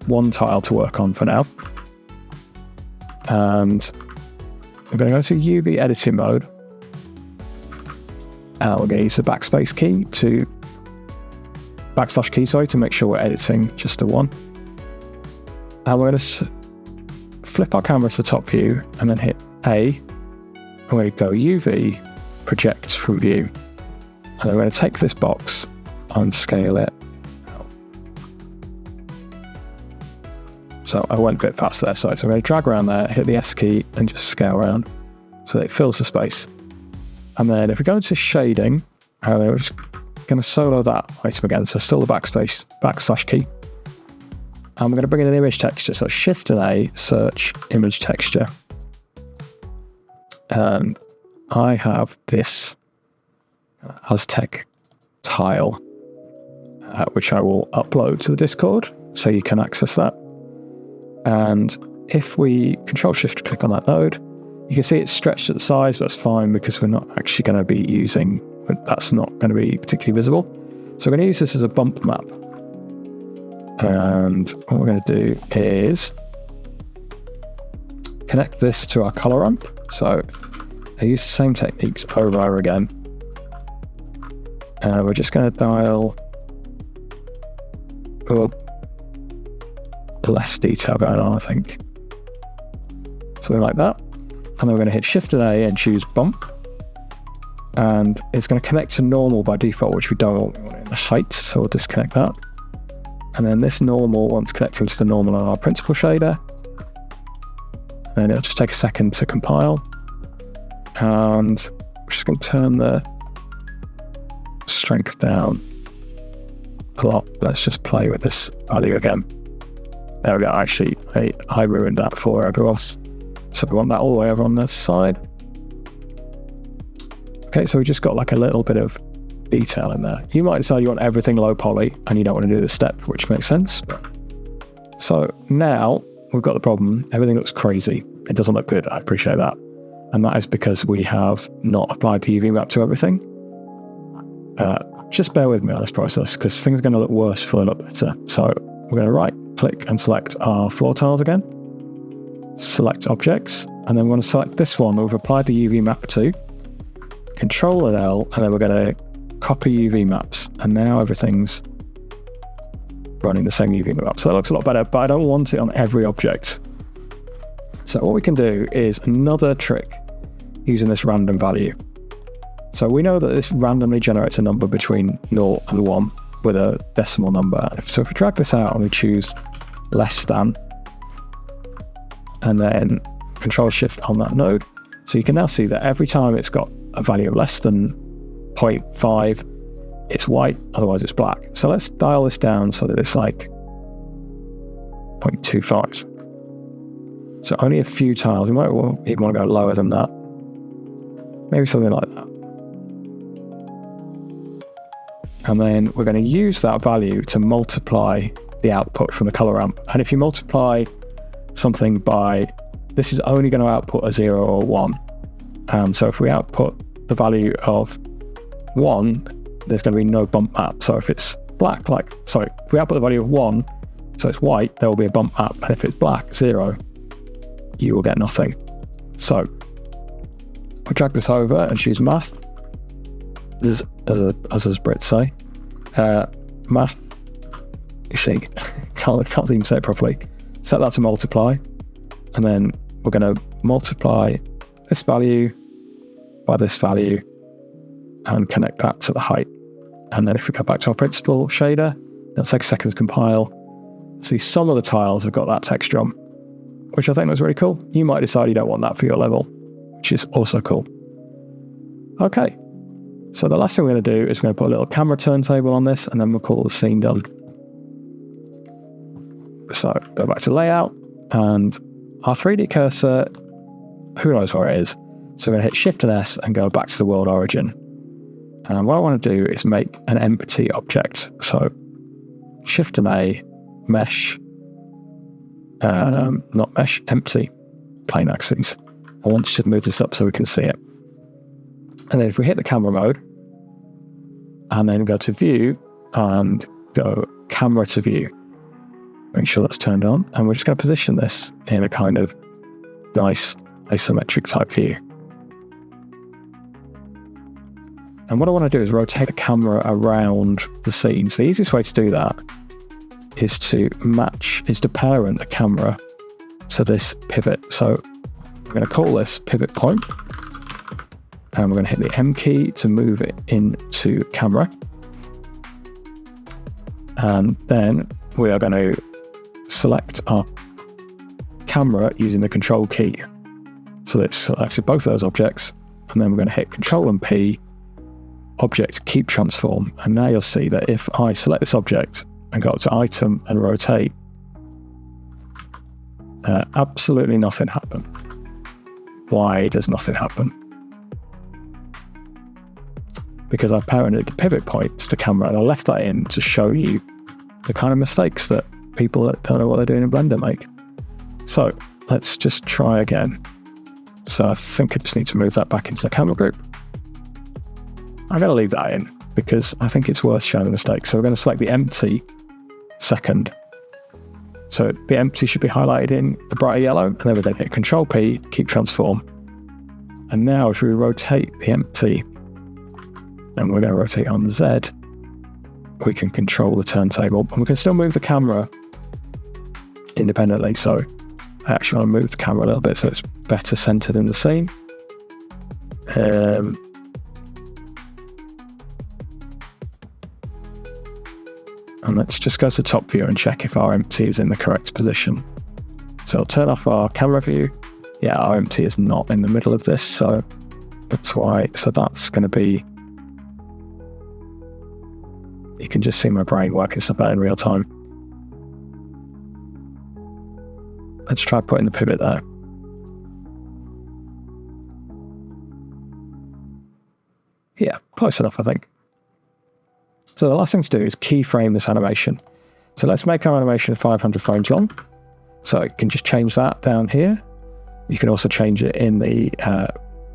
one tile to work on for now. And we're going to go to UV editing mode. And we're going to use the backspace key to to make sure we're editing just the one. And we're going to flip our camera to the top view and then hit A. And we're going to go UV, project from view. And then we're going to take this box and scale it out. So I went a bit fast there, so I'm going to drag around there, hit the S key and just scale around so that it fills the space. And then if we go into shading, we're just going to solo that item again, so still the backslash key. And we're going to bring in an image texture, so Shift and A, search image texture. And I have this Aztec tile, which I will upload to the Discord, so you can access that. And if we Control-Shift-click on that node, you can see it's stretched at the size, but that's fine because we're not actually going to be using, that's not going to be particularly visible. So we're going to use this as a bump map. And what we're going to do is connect this to our color ramp. So I use the same techniques over and over again. And we're just going to dial less detail going on, I think. Something like that. And then we're going to hit Shift and A and choose bump. And it's going to connect to normal by default, which we don't want in the height, so we'll disconnect that. And then this normal wants connecting to the normal on our principal shader. And it'll just take a second to compile. And we're just going to turn the strength down a lot. Let's just play with this value again. There we go. Actually, I ruined that for everyone else. So we want that all the way over on this side. Okay, so we just got like a little bit of detail in there. You might decide you want everything low poly and you don't want to do the step, which makes sense. So now we've got the problem. Everything looks crazy. It doesn't look good. I appreciate that. And that is because we have not applied the UV map to everything. Just bear with me on this process because things are going to look worse before they look better. So we're going to right click and select our floor tiles again. Select objects, and then we're going to select this one that we've applied the UV map to. Control and L, and then we're going to copy UV maps. And now everything's running the same UV map. So that looks a lot better, but I don't want it on every object. So what we can do is another trick using this random value. So we know that this randomly generates a number between 0 and 1 with a decimal number. So if we drag this out and we choose less than, and then Control-Shift on that node, so you can now see that every time it's got a value of less than 0.5, it's white, otherwise it's black. So let's dial this down so that it's like 0.25. So only a few tiles. We might even want to go lower than that. Maybe something like that. And then we're going to use that value to multiply the output from the color ramp. And if you multiply something by, this is only going to output a 0 or 1. So if we output the value of 1, there's going to be no bump map. So if it's black, if we output the value of 1, so it's white, there will be a bump map. And if it's black, 0, you will get nothing. So we drag this over and choose math, as us Brits say. Math, you see, can't even say it properly. Set that to multiply, and then we're going to multiply this value by this value and connect that to the height. And then if we go back to our principal shader, it'll take a second to compile. See, some of the tiles have got that texture on, which I think was really cool. You might decide you don't want that for your level, which is also cool. Okay, so the last thing we're going to do is we're going to put a little camera turntable on this, and then we'll call the scene done. So go back to layout, and our 3D cursor, who knows where it is. So we're going to hit Shift and S and go back to the world origin. And what I want to do is make an empty object. So Shift and A, mesh, not mesh, empty, plane axes. I want you to move this up so we can see it. And then if we hit the camera mode, and then go to view, and go camera to view, make sure that's turned on, and we're just going to position this in a kind of nice isometric type view. And what I want to do is rotate the camera around the scene. So the easiest way to do that is to parent the camera to this pivot. So I'm going to call this pivot point, and we're going to hit the M key to move it into camera. And then we are going to select our camera using the control key. So let's select both of those objects, and then we're going to hit Control and P, object keep transform. And now you'll see that if I select this object and go up to item and rotate, absolutely nothing happens. Why does nothing happen? Because I've parented the pivot points to camera, and I left that in to show you the kind of mistakes that people that don't know what they're doing in Blender make. So let's just try again. So I think I just need to move that back into the camera group. I'm going to leave that in because I think it's worth showing the mistakes. So we're going to select the empty second. So the empty should be highlighted in the brighter yellow, and then we then hit Control P, keep transform. And now if we rotate the empty, and we're going to rotate on Z, we can control the turntable, and we can still move the camera independently. So I actually want to move the camera a little bit so it's better centered in the scene. And let's just go to top view and check if our empty is in the correct position. So I'll turn off our camera view. Yeah, our empty is not in the middle of this, so that's why. So that's going to be, you can just see my brain working stuff out in real time. Let's try putting the pivot there. Yeah, close enough, I think. So the last thing to do is keyframe this animation. So let's make our animation 500 frames long. So you can just change that down here. You can also change it in the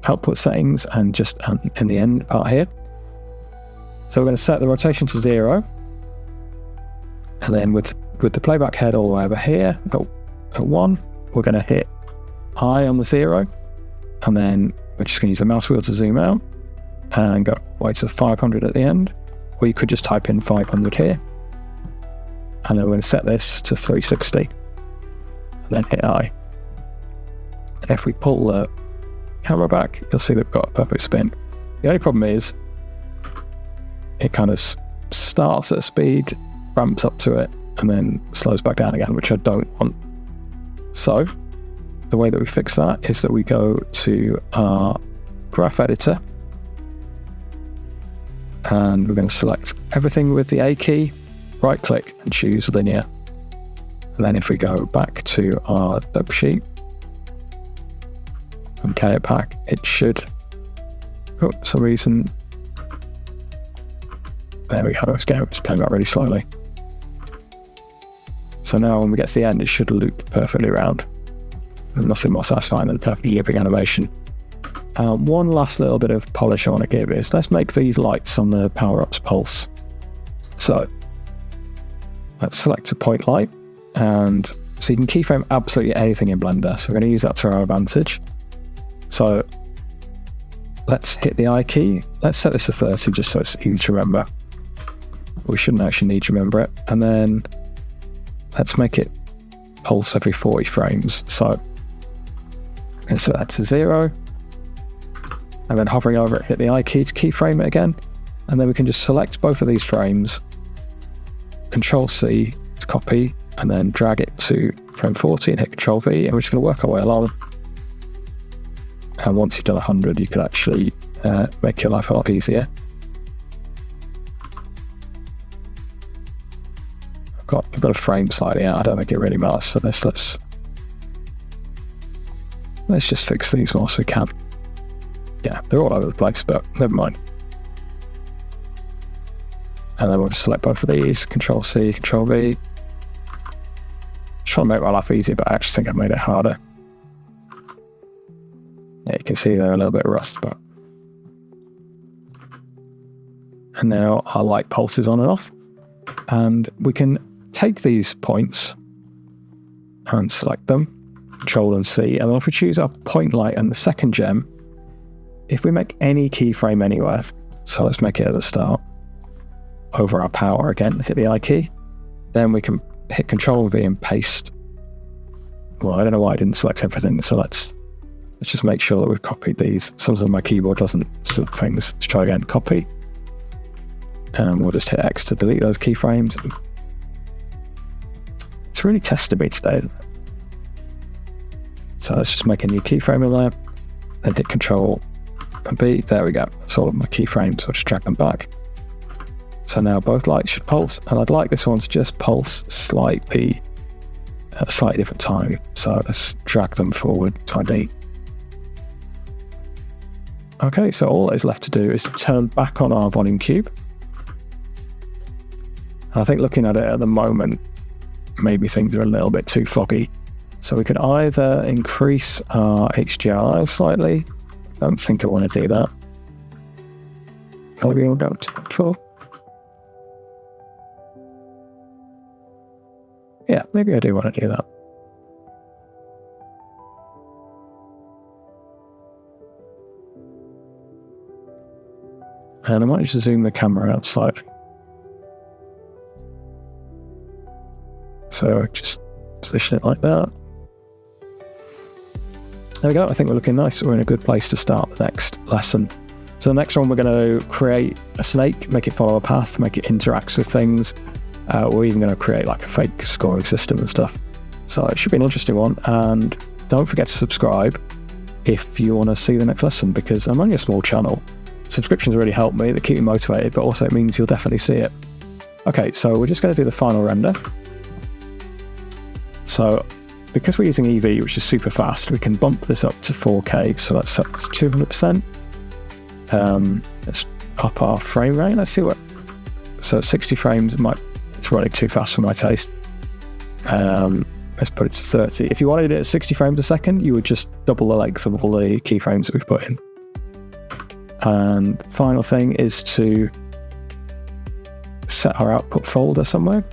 output settings and just in the end part here. So we're going to set the rotation to 0. And then with the playback head all the way over here, at 1, we're going to hit I on the 0. And then we're just going to use the mouse wheel to zoom out and go way to 500 at the end. Or you could just type in 500 here. And then we're going to set this to 360. And then hit I. And if we pull the camera back, you'll see that we've got a perfect spin. The only problem is it kind of starts at speed, ramps up to it, and then slows back down again, which I don't want. So the way that we fix that is that we go to our graph editor, and we're going to select everything with the A key, right click and choose linear. And then if we go back to our dub sheet and play it back, it should, for some reason, there we go, it's playing back really slowly. So now when we get to the end, it should loop perfectly around. There's nothing more satisfying than a perfectly looping animation. One last little bit of polish I want to give is, let's make these lights on the power-ups pulse. So let's select a point light, and so you can keyframe absolutely anything in Blender. So we're going to use that to our advantage. So let's hit the I key. Let's set this to 30 just so it's easy to remember. We shouldn't actually need to remember it. And then let's make it pulse every 40 frames. So I'm going to set that to 0. And then hovering over it, hit the I key to keyframe it again. And then we can just select both of these frames, Control C to copy, and then drag it to frame 40 and hit Control V, and we're just going to work our way along. And once you've done 100, you can actually make your life a lot easier. I've got a frame slightly out. I don't think it really matters for this. Let's just fix these whilst we can. Yeah, they're all over the place, but never mind. And then we'll just select both of these, Control C, Control V. Trying to make my life easier, but I actually think I've made it harder. Yeah, you can see they're a little bit rough, but... And now our light pulse is on and off. And we can take these points and select them, Control and C, and then if we choose our point light and the second gem, if we make any keyframe anywhere, so let's make it at the start, over our power again, hit the I key, then we can hit Control V and paste. Well, I don't know why I didn't select everything, so let's just make sure that we've copied these. Sometimes my keyboard doesn't split things. Let's try again, copy. And we'll just hit X to delete those keyframes. It's really tested me today, isn't it? So let's just make a new keyframe in there, then hit Control and B. There we go. That's all of my keyframes, so I'll just drag them back. So now both lights should pulse, and I'd like this one to just pulse slightly at a slightly different time. So let's drag them forward to ID. Okay, so all that is left to do is turn back on our volume cube. And I think looking at it at the moment, maybe things are a little bit too foggy. So we could either increase our HDRI slightly. I don't think I want to do that. Maybe we'll go to 4. Yeah, maybe I do want to do that. And I might just zoom the camera out slightly. So just position it like that. There we go, I think we're looking nice. We're in a good place to start the next lesson. So the next one, we're going to create a snake, make it follow a path, make it interact with things. We're even going to create like a fake scoring system and stuff. So it should be an interesting one. And don't forget to subscribe if you want to see the next lesson, because I'm only a small channel. Subscriptions really help me, they keep me motivated, but also it means you'll definitely see it. Okay, so we're just going to do the final render. So because we're using EV, which is super fast, we can bump this up to 4K. So that's up to 200%. Let's up our frame rate. Let's see what. So 60 frames, it's running too fast for my taste. Let's put it to 30. If you wanted it at 60 frames a second, you would just double the length of all the keyframes that we've put in. And final thing is to set our output folder somewhere.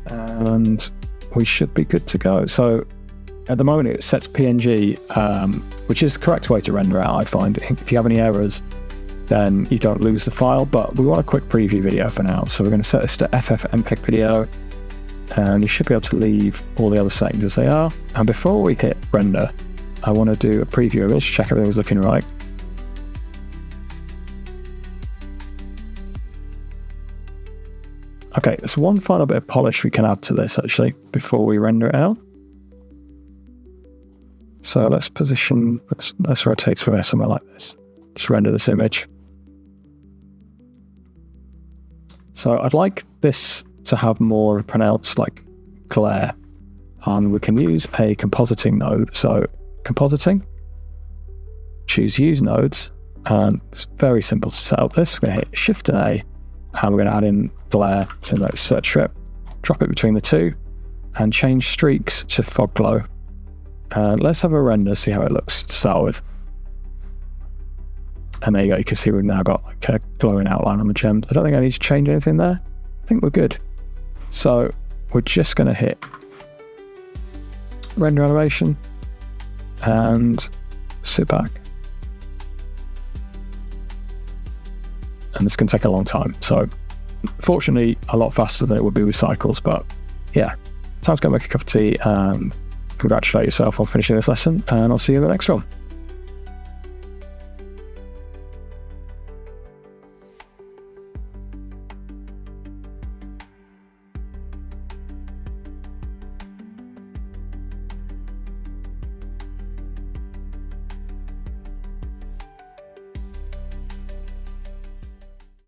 And we should be good to go. So at the moment it sets PNG, which is the correct way to render out, I find. If you have any errors, then you don't lose the file, but we want a quick preview video for now. So we're going to set this to FFmpeg video, and you should be able to leave all the other settings as they are. And before we hit render, I want to do a preview of it, check everything's looking right. Okay, there's one final bit of polish we can add to this actually before we render it out. So let's position, let's rotate somewhere like this. Just render this image. So I'd like this to have more pronounced like glare, and we can use a compositing node. So compositing, choose use nodes, and it's very simple to set up this. We're going to hit Shift and A, and we're going to add in glare to the search strip, drop it between the two, and change streaks to fog glow. And let's have a render, see how it looks to start with. And there you go, you can see we've now got like a glowing outline on the gems. I don't think I need to change anything there. I think we're good. So we're just going to hit render animation and sit back. And this can take a long time. So fortunately, a lot faster than it would be with cycles. But yeah, time to go make a cup of tea and congratulate yourself on finishing this lesson. And I'll see you in the next one.